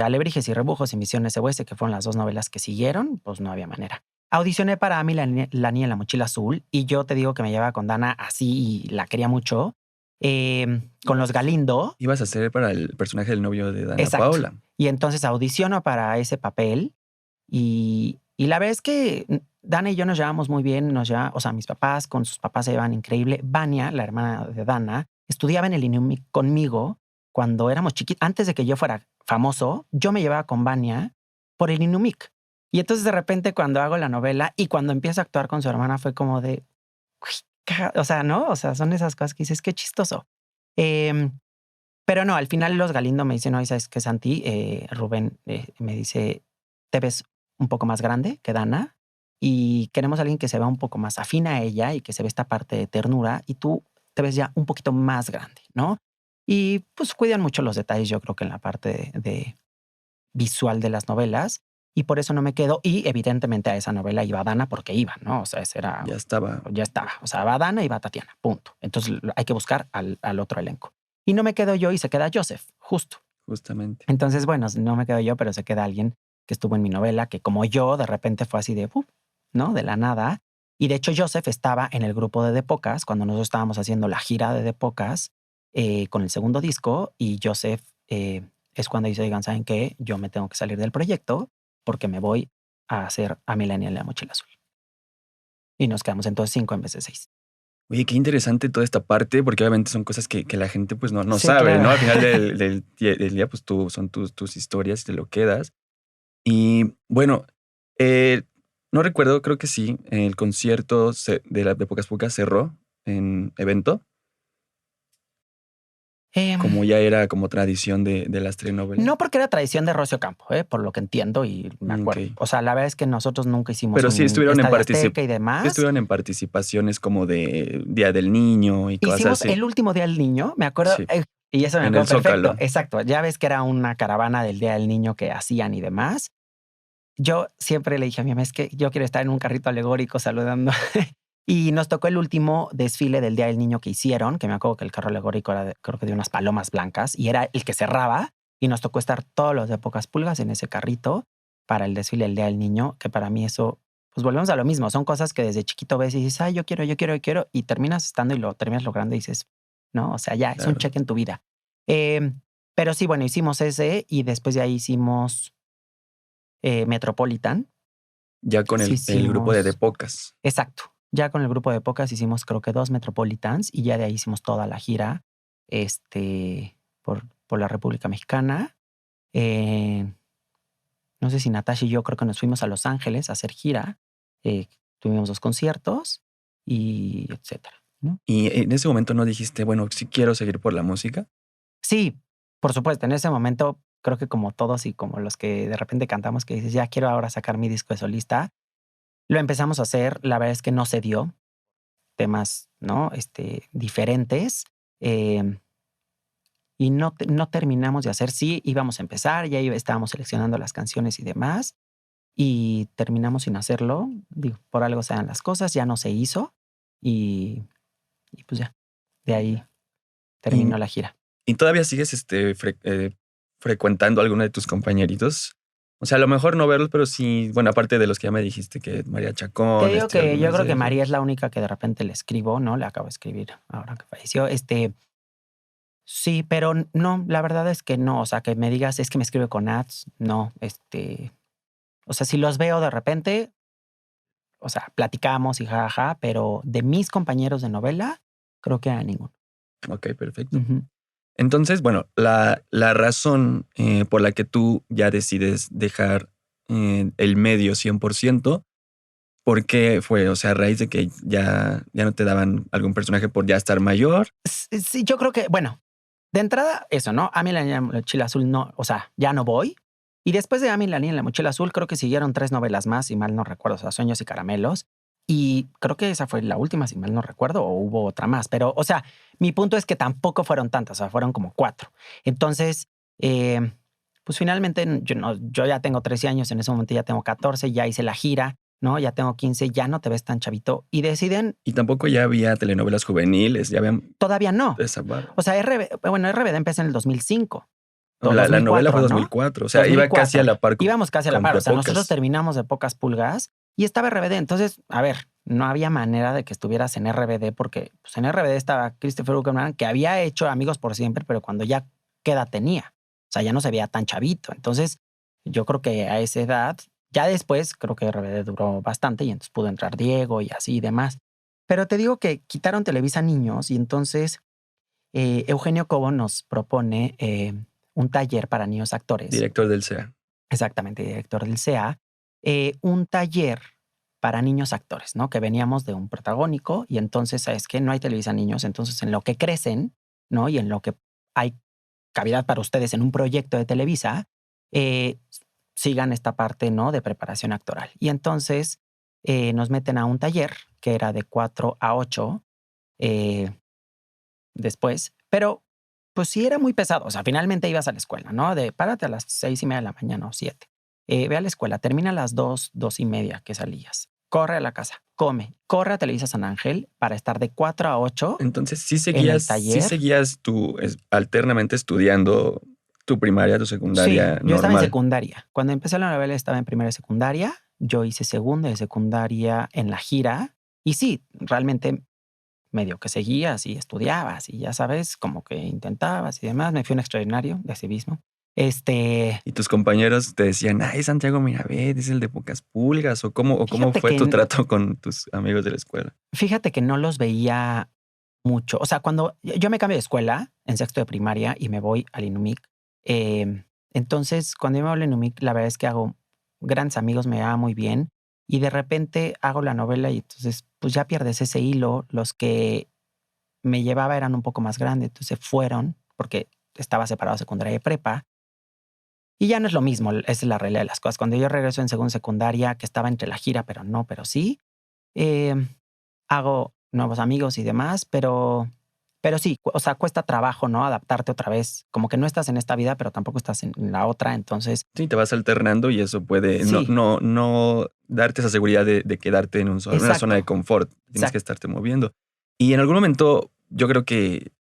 Alebrijes y Rebujos y Misión SOS, que fueron las 2 novelas que siguieron, pues no había manera. Audicioné para Ami, la niña en la mochila azul, y yo te digo que me llevaba con Dana así y la quería mucho. Con los Galindo, Ibas a ser para el personaje del novio de Dana exacto. Paola. Y entonces audiciono para ese papel y la verdad es que Dana y yo nos llevamos muy bien, o sea, mis papás con sus papás se llevan increíble. Vania, la hermana de Dana, estudiaba en el INUMIC conmigo cuando éramos chiquitos. Antes de que yo fuera famoso, yo me llevaba con Vania por el INUMIC. Y entonces de repente cuando hago la novela y cuando empiezo a actuar con su hermana fue como de, "Uy, o sea, ¿no? O sea, son esas cosas que dices, qué chistoso. Em, pero no, al final los Galindo me dicen: "No, ¿sabes qué, Santi?". Rubén, me dice: "Te ves un poco más grande que Dana y queremos a alguien que se vea un poco más afín a ella y que se ve esta parte de ternura, y tú te ves ya un poquito más grande", ¿no? Y, pues, cuidan mucho los detalles, yo creo que en la parte de visual de las novelas, y por eso no me quedo. Y evidentemente a esa novela iba Dana porque iba, ¿no? O sea, ese era, Ya estaba, ya estaba. O sea, va Dana y va Tatiana, punto. Entonces hay que buscar al otro elenco. Y no me quedo yo y se queda Joseph, justo. justamente. Entonces, bueno, no me quedo yo, pero se queda alguien que estuvo en mi novela, que como yo, de repente fue así de, ¿no? De la nada. Y de hecho, Joseph estaba en el grupo de Pocas cuando nosotros estábamos haciendo la gira de Pocas con el segundo disco. Y Joseph es cuando dice: "Oigan, ¿saben qué? Yo me tengo que salir del proyecto porque me voy a hacer a Millennial en la mochila azul". Y nos quedamos entonces 5 en vez de 6. Oye, qué interesante toda esta parte, porque obviamente son cosas que la gente pues no Sí, sabe, claro. ¿no? Al final del día, pues son tus historias, te lo quedas. Y bueno, no recuerdo, creo que sí, el concierto de Pocas Pocas cerró. en evento, Em, como ya era como tradición de las telenovelas. no porque era tradición de Rocio Campo, por lo que entiendo y me Ok. acuerdo. O sea, la verdad es que nosotros nunca hicimos Pero sí un estuvieron en Estadio Azteca y sí demás. estuvieron en participaciones como de Día del Niño y cosas Hicimos así. el último Día del Niño, me acuerdo, Sí, y eso me en acuerdo el perfecto. Zócalo. Exacto. Ya ves que era una caravana del Día del Niño que hacían y demás. Yo siempre le dije a mi mamá, es que yo quiero estar en un carrito alegórico saludando. Y nos tocó el último desfile del Día del Niño que hicieron, que me acuerdo que el carro alegórico era creo que de unas palomas blancas y era el que cerraba y nos tocó estar todos los de Pocas Pulgas en ese carrito para el desfile del Día del Niño, que para mí eso, pues volvemos a lo mismo, son cosas que desde chiquito ves y dices, ay, yo quiero, y terminas estando y lo terminas logrando y dices, no, o sea, ya es un Claro. cheque en tu vida. Pero sí, bueno, hicimos ese y después de ahí hicimos Metropolitan. Ya con Sí el grupo de hicimos, Pocas. exacto. Ya con el grupo de Pocas hicimos creo que 2 Metropolitans y ya de ahí hicimos toda la gira, por la República Mexicana. Eh, no sé si Natasha y yo creo que nos fuimos a Los Ángeles a hacer gira. Tuvimos 2 conciertos y etcétera, ¿no? Y en ese momento no dijiste, bueno, sí quiero seguir por la música. Sí, por supuesto, en ese momento creo que como todos y como los que de repente cantamos que dices: "Ya quiero ahora sacar mi disco de solista", lo empezamos a hacer, la verdad es que no se dio, temas, ¿no? Diferentes, em, y no terminamos de hacer. Sí, íbamos a empezar, ya estábamos seleccionando las canciones y demás, y terminamos sin hacerlo. Digo, por algo se dan las cosas, ya no se hizo y pues ya, de ahí Y, terminó la gira. y todavía sigues frecuentando a alguno de tus compañeritos. O sea, a lo mejor no verlos, pero sí, bueno, aparte de los que ya me dijiste, que María Te Chacón, digo que yo algunos creo de que ellos. María es la única que de repente le escribo, ¿no? Le acabo de escribir ahora que falleció. Sí, pero no, la verdad es que no. O sea, que me digas, es que me escribe con ads, no. O sea, si los veo de repente, o sea, platicamos y jajaja, pero de mis compañeros de novela, creo que a ninguno. Ok, perfecto. Ujú. Entonces, bueno, la razón por la que tú ya decides dejar el medio 100%, ¿por qué fue? O sea, a raíz de que ya no te daban algún personaje por ya estar mayor. Sí, yo creo que, bueno, de entrada, eso, ¿no? Amy la niña en la mochila azul no, o sea, ya no voy. Y después de Amy la niña en la mochila azul, creo que siguieron 3 novelas más, si mal no recuerdo, o sea, Sueños y Caramelos. Y creo que esa fue la última, si mal no recuerdo, o hubo otra más. Pero, o sea, mi punto es que tampoco fueron tantas, o sea, fueron como 4. Entonces, eh, pues finalmente yo, no, yo ya tengo 13 años, en ese momento ya tengo 14, ya hice la gira, ¿no? Ya tengo 15, ya no te ves tan chavito. Y deciden, Y tampoco ya había telenovelas juveniles, ya habían todavía no. esa barra. O sea, RBD empezó en el 2005 No, o la novela 2004, fue ¿no? 2004, o sea, iba casi a 2004. la par Íbamos casi a la con par. de O sea, nosotros Pocas. terminamos de Pocas Pulgas y estaba RBD. Entonces, a ver, no había manera de que estuvieras en RBD porque pues, en RBD estaba Christopher Uckerman, que había hecho Amigos por Siempre, pero cuando ya qué edad tenía. O sea, ya no se veía tan chavito. Entonces, yo creo que a esa edad, ya después, creo que RBD duró bastante y entonces pudo entrar Diego y así y demás. Pero te digo que quitaron Televisa Niños y entonces Eugenio Cobo nos propone un taller para niños actores, Director del CEA. exactamente, director del CEA, un taller para niños actores, ¿no? Que veníamos de un protagónico y entonces, ¿sabes qué? No hay Televisa Niños, entonces en lo que crecen, ¿no? Y en lo que hay cavidad para ustedes en un proyecto de Televisa, eh, sigan esta parte, ¿no? De preparación actoral. Y entonces nos meten a un taller que era de 4 a 8, eh, después, pero pues sí era muy pesado. O sea, finalmente ibas a la escuela, ¿no? De párate a las 6:30 de la mañana o 7. Ve a la escuela, termina a las 2, 2:30 que salías. Corre a la casa, come, corre a Televisa San Ángel para estar de 4 a 8 Entonces, en el sí taller. seguías tú alternamente estudiando tu primaria, tu Sí, secundaria yo estaba en normal. secundaria. Cuando empecé la novela estaba en primera de secundaria. Yo hice segunda de secundaria en la gira. Y sí, realmente medio que seguías y estudiabas y ya sabes, como que intentabas y demás. Me fui a un extraordinario de civismo. Y tus compañeros te decían, ay, Santiago Mirabet, es el de Pocas Pulgas, o cómo Fíjate fue tu que, trato con tus amigos de la escuela. fíjate que no los veía mucho. O sea, cuando yo me cambio de escuela en sexto de primaria y me voy al INUMIC, entonces cuando yo me voy al INUMIC, la verdad es que hago grandes amigos, me va muy bien y de repente hago la novela y entonces pues ya pierdes ese hilo. Los que me llevaba eran un poco más grandes, entonces fueron porque estaba separado secundaria y prepa. Y ya no es lo mismo, esa es la realidad de las cosas. Cuando yo regreso en segunda secundaria, que estaba entre la gira, pero no, pero sí, eh, hago nuevos amigos y demás, pero sí, o sea, cuesta trabajo, ¿no? Adaptarte otra vez. Como que no estás en esta vida, pero tampoco estás en la otra. Entonces, Sí, te vas alternando y eso puede sí, no darte esa seguridad de quedarte en una zona de exacto, confort. Tienes que exacto. estarte moviendo. Y en algún momento, yo creo que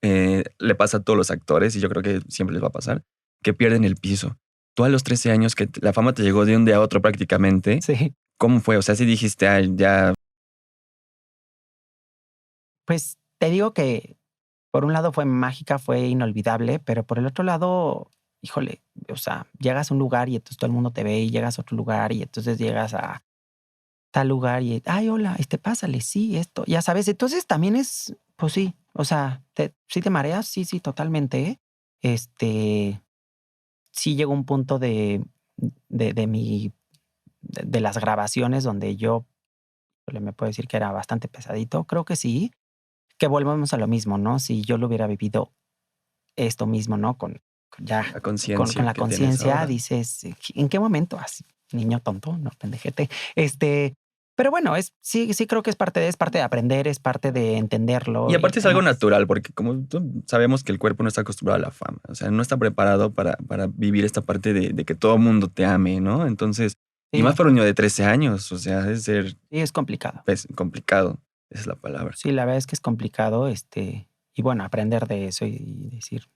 le pasa a todos los actores, y yo creo que siempre les va a pasar, que pierden el piso. Tú a los 13 años, que la fama te llegó de un día a otro prácticamente, Sí, ¿cómo fue? O sea, si dijiste, "Ay, ya pues te digo que por un lado fue mágica, fue inolvidable, pero por el otro lado, híjole, o sea, llegas a un lugar y entonces todo el mundo te ve y llegas a otro lugar y entonces llegas a tal lugar y, ay, hola, pásale, sí, esto, ya sabes. Entonces también es, pues sí, o sea, sí te mareas, sí, sí, totalmente. Este, sí llegó un punto de mi, de las grabaciones donde yo me puedo decir que era bastante pesadito. Creo que sí, que volvemos a lo mismo, ¿no? Si yo lo hubiera vivido esto mismo, ¿no? Ya, la con conciencia la que tienes conciencia, ahora?" dices, ¿en qué momento? Así, niño tonto, no pendejete. Este, pero bueno, sí, sí creo que es parte de aprender, es parte de Y entenderlo y aparte es algo demás. natural, porque como sabemos que el cuerpo no está acostumbrado a la fama, o sea, no está preparado para vivir esta parte de que todo mundo te ame, ¿no? Entonces, y más Sí, para un niño de 13 años, o sea, es ser sí, es complicado. pues, complicado, esa es la palabra. Sí, la verdad es que es complicado, y bueno, aprender de eso y decir,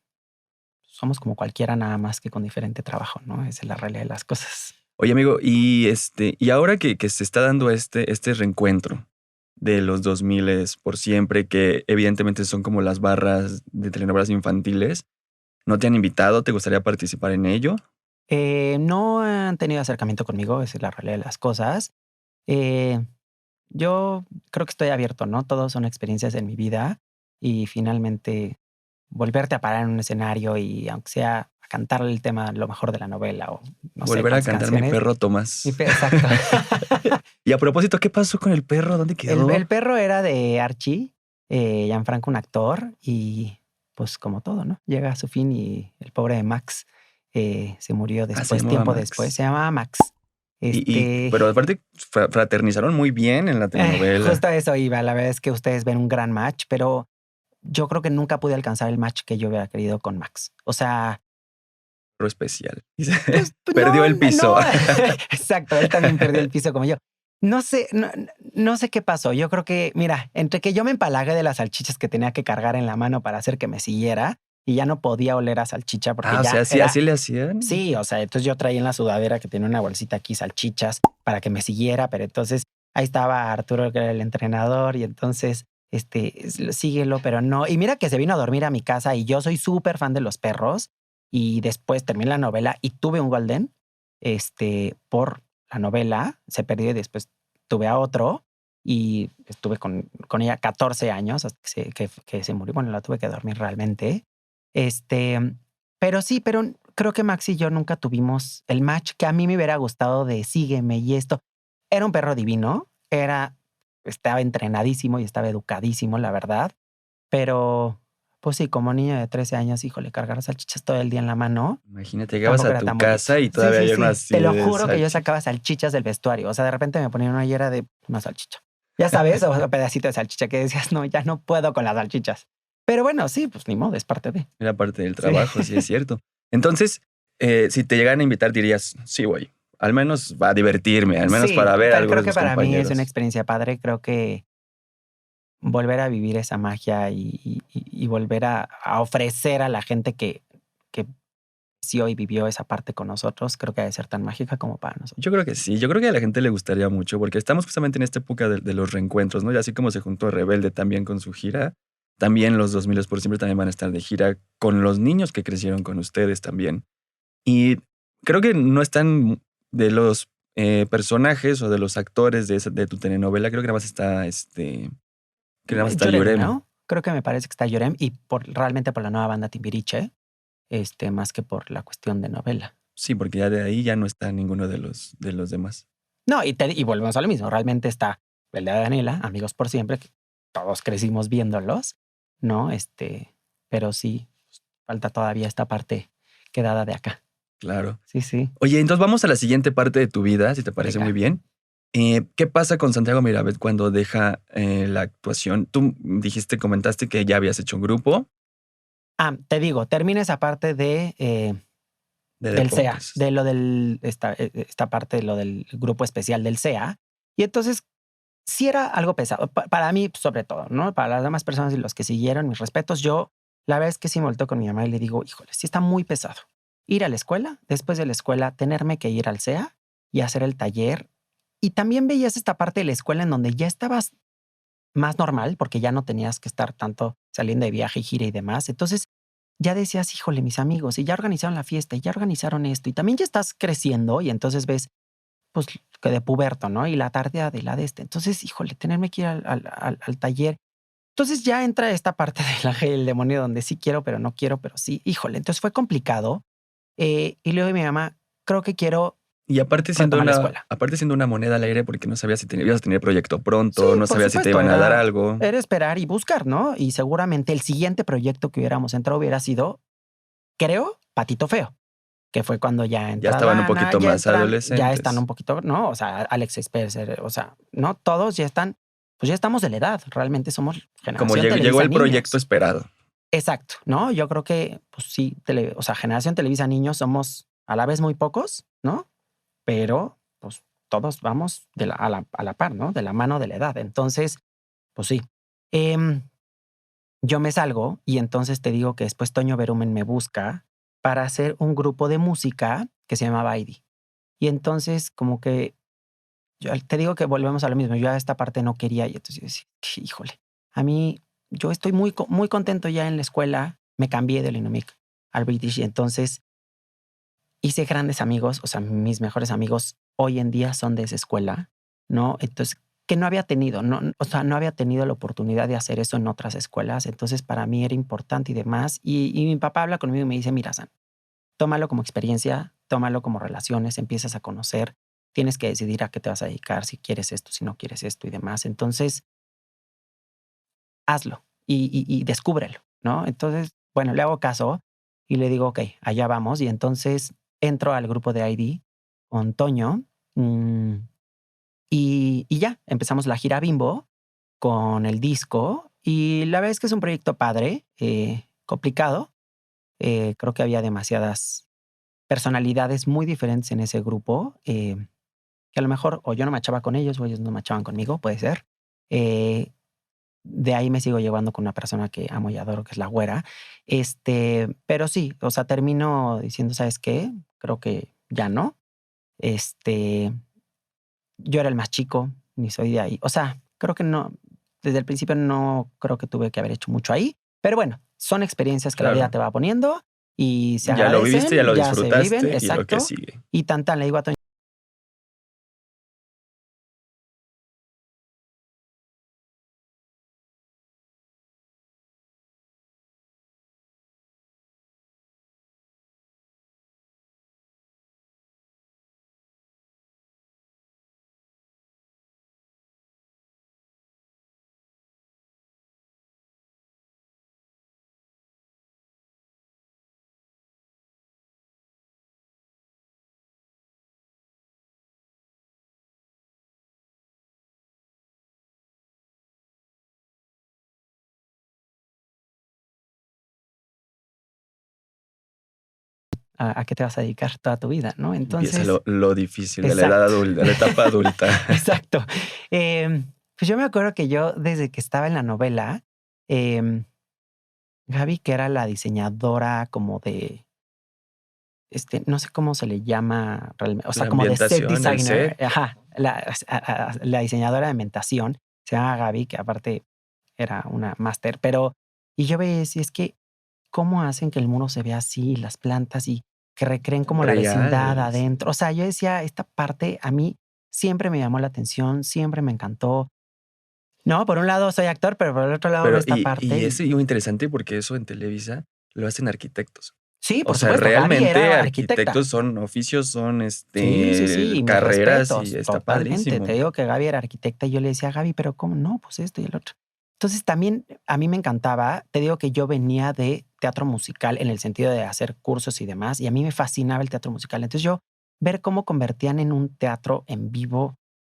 somos como cualquiera, nada más que con diferente trabajo, ¿no? Esa es la realidad de las cosas. Oye, amigo, y ahora que se está dando este reencuentro de los 2000 por siempre, que evidentemente son como las barras de telenovelas infantiles, ¿no te han invitado? ¿Te gustaría participar en ello? No han tenido acercamiento conmigo, esa es la realidad de las cosas. Eh, yo creo que estoy abierto, ¿no? Todos son experiencias en mi vida y finalmente volverte a parar en un escenario y aunque sea a cantar el tema lo mejor de la novela o no sé Volver a cuántas cantar Mi canciones. perro Tomás. Exacto. Y a propósito, ¿qué pasó con el perro? ¿Dónde quedó? El perro era de Archie, Gianfranco, un actor, y pues como todo, ¿no? Llega a su fin y el pobre de Max se murió Ah, se después, llamaba tiempo después. Max. Se llamaba Max. Pero aparte fraternizaron muy bien en la telenovela. Justo a eso iba. La verdad es que ustedes ven un gran match, pero yo creo que nunca pude alcanzar el match que yo hubiera querido con Max. O sea, Perro especial. pues Perdió no, el piso. no. Exacto, él también perdió el piso como yo. No sé, no sé qué pasó. Yo creo que, mira, entre que yo me empalagué de las salchichas que tenía que cargar en la mano para hacer que me siguiera y ya no podía oler a salchicha porque O sea, ya así, era, así le hacían. sí, o sea, entonces yo traía en la sudadera que tenía una bolsita aquí salchichas para que me siguiera, pero entonces ahí estaba Arturo, que era el entrenador, y entonces, síguelo, pero no. Y mira que se vino a dormir a mi casa y yo soy súper fan de los perros y después terminé la novela y tuve un golden, por la novela, se perdió y después tuve a otro y estuve con ella 14 años hasta que se murió. Bueno, la tuve que dormir realmente. Este, pero sí, pero creo que Max y yo nunca tuvimos el match que a mí me hubiera gustado de sígueme y esto. Era un perro divino, estaba entrenadísimo y estaba educadísimo, la verdad. Pero, pues sí, como niño de 13 años, híjole, cargar salchichas todo el día en la mano, Imagínate, llegabas tampoco a era tu tan bonito. casa y Sí, todavía sí, hay uno sí. así Te lo de juro que yo salchicha. sacaba salchichas del vestuario. O sea, de repente me ponían una hiera de una salchicha. Ya sabes, o un pedacito de salchicha que decías, no, ya no puedo con las salchichas. Pero bueno, sí, pues ni modo, es parte de. Era parte del Sí. trabajo, sí es cierto. Entonces, si te llegan a invitar, dirías, sí, voy. Al menos va a divertirme, al menos Sí, para ver a creo algunos de que mis para mí es una compañeros. experiencia padre. Creo que volver a vivir esa magia y volver a ofrecer a la gente que sí hoy vivió esa parte con nosotros, creo que ha de ser tan mágica como para nosotros. Yo creo que sí, yo creo que a la gente le gustaría mucho, porque estamos justamente en esta época de los reencuentros, ¿no? Y así como se juntó Rebelde también con su gira, también los 2000 por siempre también van a estar de gira con los niños que crecieron con ustedes también. Y creo que no están de los personajes o de los actores de tu telenovela, creo que nada más está que nada más está Llorem, Yurem. ¿no? Creo que me parece que está Llorem y realmente por la nueva banda Timbiriche, más que por la cuestión de novela. Sí, porque ya de ahí ya no está ninguno de los demás. No, y volvemos a lo mismo. Realmente está el de Daniela, Amigos por Siempre, que todos crecimos viéndolos, ¿no? Pero sí, falta todavía esta parte quedada de acá. Claro. Sí, sí. Oye, entonces vamos a la siguiente parte de tu vida, si te parece Venga. muy bien. ¿Qué pasa con Santiago Mirabet cuando deja la actuación? Tú comentaste que ya habías hecho un grupo Te digo, termina esa parte de del SEA, deportes. de lo esta parte de lo del grupo especial del SEA. Y entonces sí era algo pesado. Para mí, sobre todo, ¿no? Para las demás personas y los que siguieron, mis respetos, yo la verdad es que sí me volteo con mi mamá y le digo, híjole, sí está muy pesado. Ir a la escuela, después de la escuela, tenerme que ir al SEA y hacer el taller. Y también veías esta parte de la escuela en donde ya estabas más normal, porque ya no tenías que estar tanto saliendo de viaje y gira y demás. Entonces ya decías, híjole, mis amigos, y ya organizaron la fiesta, y ya organizaron esto, y también ya estás creciendo, y entonces ves, pues, que de puberto, ¿no? Y la tarde de la de este. Entonces, híjole, tenerme que ir al taller. Entonces ya entra esta parte del ángel y el demonio donde sí quiero, pero no quiero, pero sí, híjole. Entonces fue complicado. Y luego mi mamá, creo que quiero Y aparte retomar la escuela. siendo una moneda al aire porque no sabías si ibas a tener proyecto Sí, pronto, no por sabías si te supuesto, iban a dar algo. era esperar y buscar, ¿no? Y seguramente el siguiente proyecto que hubiéramos entrado hubiera sido, creo, Patito Feo, que fue cuando ya Ya entra estaban un Dana, poquito más ya están adolescentes. un poquito, ¿no? O sea, Alex Spencer, o sea, no todos ya están, pues ya estamos de la edad, realmente somos Como generación llegó Televisa el proyecto niños. esperado. Exacto, ¿no? Yo creo que, pues sí, o sea, generación Televisa niños somos a la vez muy pocos, ¿no? Pero, pues todos vamos a la par, ¿no? De la mano de la edad. Entonces, pues sí. Em, yo me salgo y entonces te digo que después Toño Berumen me busca para hacer un grupo de música que se llamaba ID. Y entonces como que yo te digo que volvemos a lo mismo. Yo a esta parte no quería y entonces yo decía, híjole, a mí yo estoy muy contento ya en la escuela. Me cambié del Inumic al British y entonces hice grandes amigos. O sea, mis mejores amigos hoy en día son de esa escuela, ¿no? Entonces, que no había tenido, no, o sea, no había tenido la oportunidad de hacer eso en otras escuelas. Entonces, para mí era importante y demás. Y mi papá habla conmigo y me dice, mira, San, tómalo como experiencia, tómalo como relaciones, empiezas a conocer, tienes que decidir a qué te vas a dedicar, si quieres esto, si no quieres esto y demás. Entonces, hazlo y descúbrelo, ¿no? Entonces, bueno, le hago caso y le digo, ok, allá vamos. Y entonces entro al grupo de ID con Toño mm, y ya empezamos la gira Bimbo con el disco. Y la verdad es que es un proyecto padre, complicado. Creo que había demasiadas personalidades muy diferentes en ese grupo, que a lo mejor o yo no machaba con ellos o ellos no machaban conmigo, puede ser. Eh, de ahí me sigo llevando con una persona que amo y adoro, que es la güera. Pero sí, o sea, termino diciendo, ¿sabes qué? Creo que ya no. Este, yo era el más chico, ni soy de ahí. O sea, creo que no, desde el principio no creo que tuve que haber hecho mucho ahí. Pero bueno, son experiencias que la vida Claro. te va poniendo y se Ya lo viviste, ya agradecen, lo ya se viven, disfrutaste y lo que exacto. sigue. Y tan le digo a Toño, ¿a qué te vas a dedicar toda tu vida? ¿No? Empieza Entonces, lo difícil de la edad exacto, adulta, de la etapa adulta. exacto. Pues yo me acuerdo que yo desde que estaba en la novela, em, Gaby, que era la diseñadora como de, no sé cómo se le llama realmente, o sea, La como de set ambientación, el designer, set. ajá, la diseñadora de ambientación, se llama Gaby, que aparte era una máster, pero, y yo veía, si es que, ¿cómo hacen que el muro se vea así, las plantas y que recreen como la vecindad Real, sí. adentro? O sea, yo decía, esta parte a mí siempre me llamó la atención, siempre me encantó. No, por un lado soy actor, pero por el otro lado veo Pero esta parte es y muy interesante porque eso en Televisa lo hacen arquitectos. sí, O por sea, supuesto, Gaby realmente era arquitecta. arquitectos son oficios, son, Sí, sí, sí, y mis carreras y respetos, está totalmente. Te padrísimo. digo que Gaby era arquitecta y yo le decía, Gaby, pero ¿cómo no? Pues esto y el otro. Entonces también a mí me encantaba, te digo que yo venía de teatro musical en el sentido de hacer cursos y demás, y a mí me fascinaba el teatro musical. Entonces yo ver cómo convertían en un teatro en vivo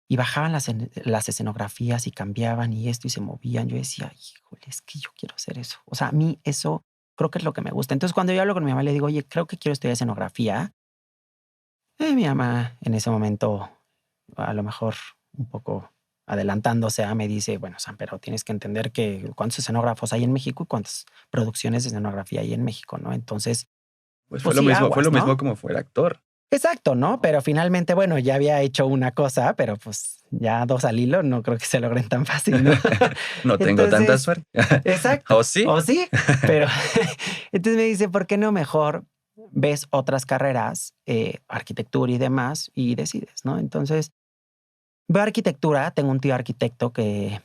y bajaban las escenografías y cambiaban y esto y se movían, yo decía, híjole, es que yo quiero hacer eso. O sea, a mí eso creo que es lo que me gusta. Entonces cuando yo hablo con mi mamá le digo, oye, creo que quiero estudiar escenografía. Mi mamá en ese momento, a lo mejor un poco adelantándose me dice, bueno, Sam, pero tienes que entender que cuántos escenógrafos hay en México y cuántas producciones de escenografía hay en México, ¿no? Entonces, Pues pues sí, fue aguas, lo mismo ¿no? como fuera actor. Exacto, ¿no? Pero finalmente, bueno, ya había hecho una cosa, pero pues ya dos al hilo no creo que se logren tan fácil, ¿no? No tengo tanta Entonces, suerte. ¿O exacto, sí? o sí, pero entonces me dice, ¿por qué no mejor ves otras carreras, arquitectura y demás, y decides, ¿no? Entonces, veo arquitectura, tengo un tío arquitecto que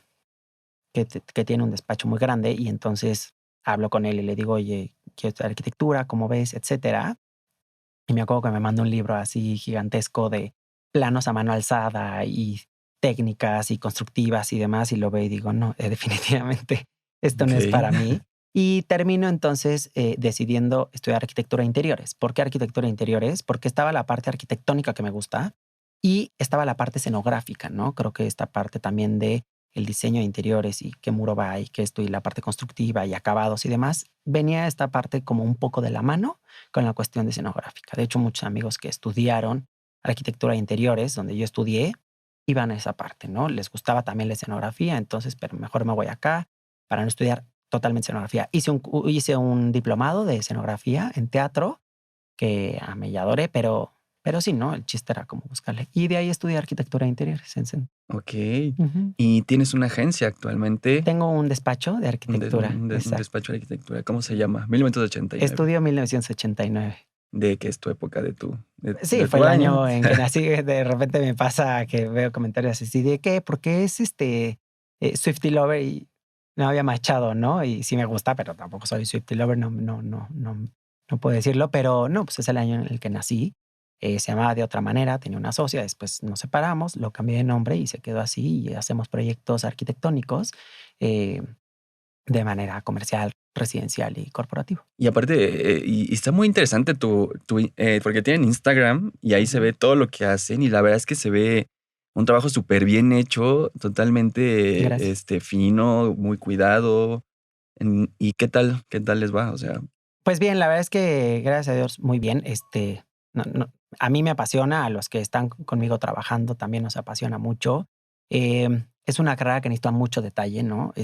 tiene un despacho muy grande y entonces hablo con él y le digo, oye, quiero estudiar arquitectura, ¿cómo ves? Etcétera. Y me acuerdo que me mandó un libro así gigantesco de planos a mano alzada y técnicas y constructivas y demás y lo veo y digo, no, definitivamente esto no es Ok. para mí. Y termino entonces decidiendo estudiar arquitectura de interiores. ¿Por qué arquitectura de interiores? Porque estaba la parte arquitectónica que me gusta y estaba la parte escenográfica, ¿no? Creo que esta parte también de el diseño de interiores y qué muro va y qué esto y la parte constructiva y acabados y demás, venía esta parte como un poco de la mano con la cuestión de escenográfica. De hecho, muchos amigos que estudiaron arquitectura de interiores, donde yo estudié, iban a esa parte, ¿no? Les gustaba también la escenografía, entonces, pero mejor me voy acá para no estudiar totalmente escenografía. Hice un diplomado de escenografía en teatro que amé y adoré, pero sí, ¿no? El chiste era como buscarle. Y de ahí estudié arquitectura de interiores Ok. Ujú. ¿Y tienes una agencia actualmente? Tengo un despacho de arquitectura, Un exacto. despacho de arquitectura. ¿Cómo se llama? 1989. Estudio 1989. ¿De qué es tu época Sí, de fue tu el año? año en que nací. De repente me pasa que veo comentarios así de ¿qué? Porque es Swiftie lover y no había machado, ¿no? Y sí me gusta, pero tampoco soy Swiftie lover, no puedo decirlo, pero no, pues es el año en el que nací. Se llamaba de otra manera, tenía una socia, después nos separamos, lo cambié de nombre y se quedó así y hacemos proyectos arquitectónicos eh, de manera comercial, residencial y corporativo. Y aparte, y está muy interesante porque tienen Instagram y ahí se Ujú. ve todo lo que hacen y la verdad es que se ve un trabajo súper bien hecho, totalmente Gracias. fino, muy cuidado. ¿Y qué tal les va? O sea, Pues bien, la verdad es que gracias a Dios muy bien. No, a mí me apasiona, a los que están conmigo trabajando también nos apasiona mucho. Es una carrera que necesita mucho detalle, ¿no?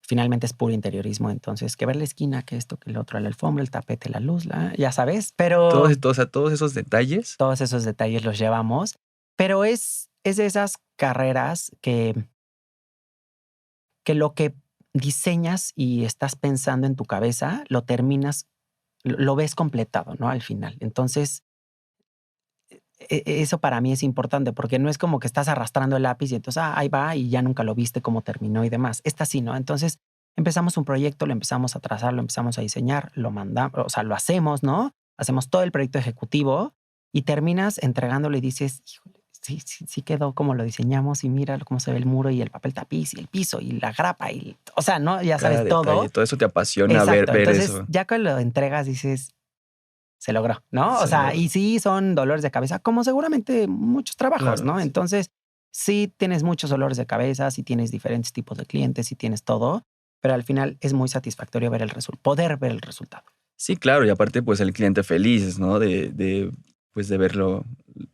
Finalmente es puro interiorismo, entonces que ver la esquina, que esto, que el otro, la alfombra, el tapete, la luz, ya sabes, pero o sea, todos esos detalles. todos esos detalles los llevamos. Pero es de esas carreras que lo que diseñas y estás pensando en tu cabeza, lo terminas, lo ves completado, ¿no? Al final. Entonces, eso para mí es importante porque no es como que estás arrastrando el lápiz y entonces, ahí va y ya nunca lo viste cómo terminó y demás. Esta sí, ¿no? Entonces empezamos un proyecto, lo empezamos a trazar, lo empezamos a diseñar, lo mandamos, o sea, lo hacemos, ¿no? Hacemos todo el proyecto ejecutivo y terminas entregándolo y dices, híjole, sí, sí, sí quedó como lo diseñamos y mira cómo se ve el muro y el papel tapiz y el piso y la grapa y, o sea, ¿no? Ya Cada sabes detalle, todo. todo eso te apasiona Exacto. ver Entonces, eso. ya que lo entregas, dices, se logró, ¿no? O Se sea, logra. y sí son dolores de cabeza, como seguramente muchos trabajos, Claro, ¿no? sí. Entonces, sí tienes muchos dolores de cabeza, sí tienes diferentes tipos de clientes, sí tienes todo, pero al final es muy satisfactorio ver el resultado, poder ver el resultado. Sí, claro, y aparte, pues el cliente feliz, ¿no? Pues de verlo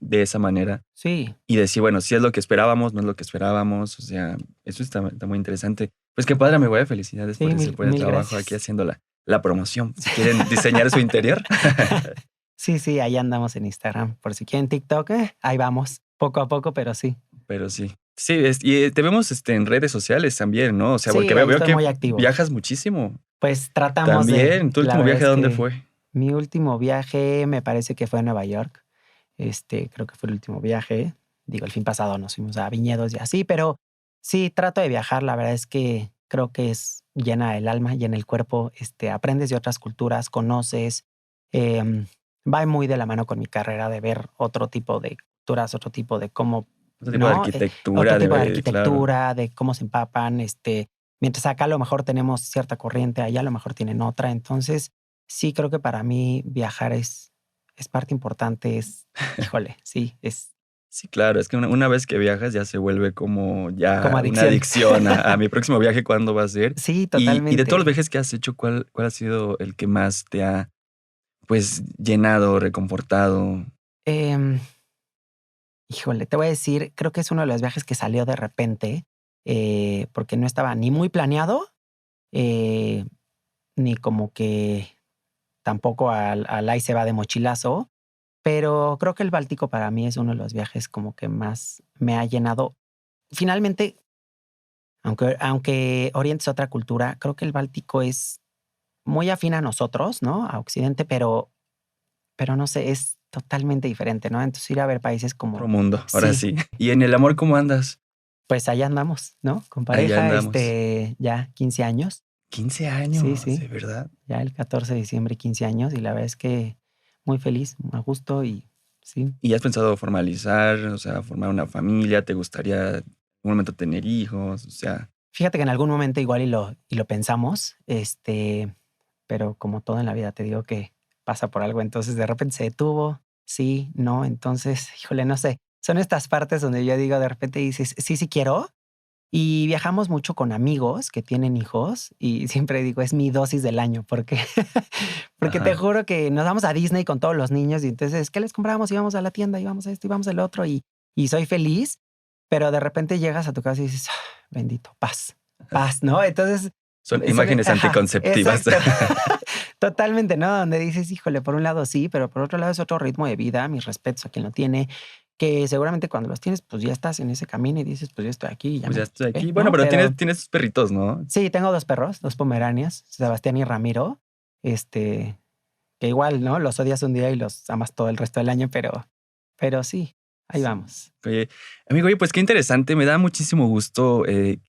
de esa manera. Sí, Y decir, bueno, si es lo que esperábamos, no es lo que esperábamos. O sea, eso está muy interesante. Pues qué padre, me voy a felicidades por sí, ese buen mil trabajo aquí gracias. haciendo la promoción. Si quieren diseñar su interior. Sí, sí, ahí andamos en Instagram. Por si quieren TikTok, ahí vamos, poco a poco, pero sí. Pero sí. Sí, y te vemos en redes sociales también, ¿no? O sea, porque Sí, ahí veo estoy que muy activo. viajas muchísimo. Pues tratamos También, ¿tu la último verdad viaje a es dónde que fue? mi último viaje me parece que fue a Nueva York. Creo que fue el último viaje. Digo, el fin pasado nos fuimos a viñedos y así, pero sí, trato de viajar. La verdad es que creo que es llena el alma, llena el cuerpo. Aprendes de otras culturas, conoces. em, Va muy de la mano con mi carrera de ver otro tipo de culturas, otro tipo de cómo Otro tipo de ¿no? arquitectura. Otro tipo de Claro. arquitectura, de cómo se empapan, mientras acá a lo mejor tenemos cierta corriente, allá a lo mejor tienen otra. Entonces, sí creo que para mí viajar es parte importante, híjole, sí, es Sí, claro, es que una vez que viajas ya se vuelve como como ya una adicción. adicción a mi próximo viaje, ¿cuándo va a ser? Sí, Y de todos los totalmente. viajes que has hecho, ¿cuál ha sido el que más te ha, pues, llenado, reconfortado? Em, Híjole, te voy a decir, creo que es uno de los viajes que salió de repente, porque no estaba ni muy planeado, eh, ni como que tampoco al ahí se va de mochilazo, pero creo que el Báltico para mí es uno de los viajes como que más me ha llenado. Finalmente, aunque Oriente es otra cultura, creo que el Báltico es muy afín a nosotros, ¿no? A Occidente, pero no sé, es totalmente diferente, ¿no? Entonces ir a ver países Otro como mundo, ahora sí, sí. Y en el amor, ¿cómo andas? pues allá andamos, ¿no? Con Ahí pareja, andamos. ya 15 años. 15 Sí, años, sí, de verdad. ya el 14 de diciembre, 15 años, y la verdad es que muy feliz, a gusto y sí. ¿Y has pensado formalizar, o sea, formar una familia? ¿Te gustaría en algún momento tener hijos? O sea, Fíjate que en algún momento igual y lo pensamos, pero como todo en la vida, te digo que pasa por algo, entonces de repente se detuvo, sí, no, entonces, híjole, no sé, son estas partes donde yo digo, de repente dices, sí, sí quiero, y viajamos mucho con amigos que tienen hijos, y siempre digo, es mi dosis del año, porque, porque te ajá. juro que nos vamos a Disney con todos los niños, y entonces, ¿qué les compramos? Íbamos a la tienda, íbamos a esto, íbamos al otro, y soy feliz, pero de repente llegas a tu casa y dices, "Ah, bendito, paz, paz", ¿no? Entonces, Son imágenes ajá, anticonceptivas. exacto. Totalmente, ¿no? Donde dices, híjole, por un lado sí, pero por otro lado es otro ritmo de vida, mis respetos a quien lo tiene, que seguramente cuando los tienes, pues ya estás en ese camino y dices, pues yo estoy aquí y ya Pues ya me estoy ocupé, aquí. Bueno, ¿no? pero Pero tienes tus perritos, ¿no? sí, tengo 2 perros, 2 pomeranias, Sebastián y Ramiro, este, que igual, ¿no? Los odias un día y los amas todo el resto del año, pero sí, ahí Sí. vamos. Oye, amigo, oye, pues qué interesante. Me da muchísimo gusto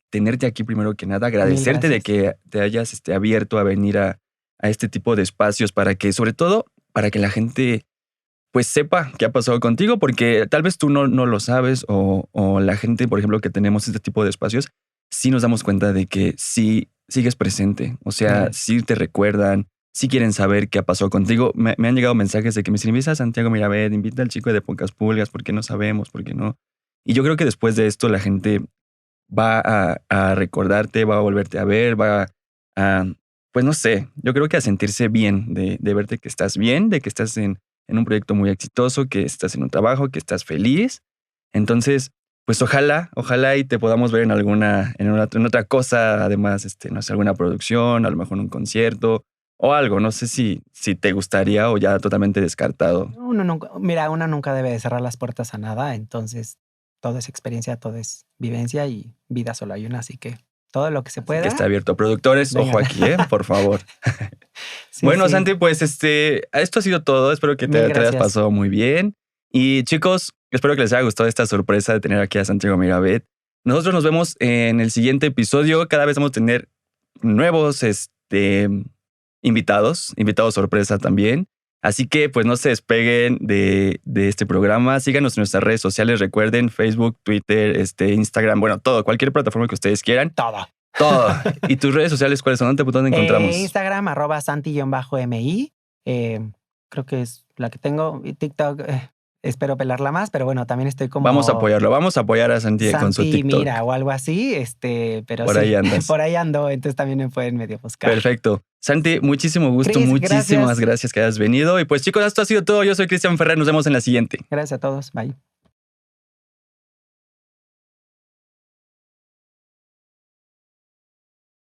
tenerte aquí primero que nada. Mil Agradecerte de gracias. que te hayas abierto a venir a este tipo de espacios para que, sobre todo, para que la gente pues sepa qué ha pasado contigo, porque tal vez tú no lo sabes o la gente, por ejemplo, que tenemos este tipo de espacios, sí nos damos cuenta de que sí sigues presente, o sea, Gracias. sí te recuerdan, sí quieren saber qué ha pasado contigo. Me han llegado mensajes de que me dicen, invita a Santiago Mirabet, invita al chico de Pocas Pulgas, porque no sabemos, porque no. Y yo creo que después de esto la gente va a recordarte, va a volverte a ver, va a, pues no sé, yo creo que a sentirse bien de verte que estás bien, de que estás en un proyecto muy exitoso, que estás en un trabajo, que estás feliz. Entonces, pues ojalá y te podamos ver en otra cosa, además, no sé, alguna producción, a lo mejor un concierto o algo. No sé si te gustaría o ya totalmente descartado. Uno nunca, mira, uno nunca debe de cerrar las puertas a nada, entonces todo es experiencia, todo es vivencia y vida solo hay una, así que todo lo que se Así que está pueda, abierto a productores. Ojo vengan. aquí, por favor. Sí, Bueno, sí, Santi, pues esto ha sido todo. Espero que mil te hayas gracias. pasado muy bien. Y chicos, espero que les haya gustado esta sorpresa de tener aquí a Santiago Mirabet. Nosotros nos vemos en el siguiente episodio. Cada vez vamos a tener nuevos invitados sorpresa también. Así que pues no se despeguen de este programa. Síganos en nuestras redes sociales. Recuerden Facebook, Twitter, Instagram, bueno, todo, cualquier plataforma que ustedes quieran. Todo. Todo. ¿Y tus redes sociales cuáles son? ¿Dónde encontramos? Instagram, @santi_mi. Creo que es la que tengo. Y TikTok, espero pelarla más, pero bueno, también estoy Vamos a como apoyarlo. Vamos a apoyar a Santi con su Santi TikTok. Mira o algo así, pero Por ahí sí, andas. por ahí ando, entonces también me pueden medio buscar. Perfecto. Santi, muchísimo gusto. Cris, Muchísimas gracias. gracias que hayas venido. Y pues chicos, esto ha sido todo. Yo soy Cristian Ferrer. Nos vemos en la siguiente. Gracias a todos. Bye.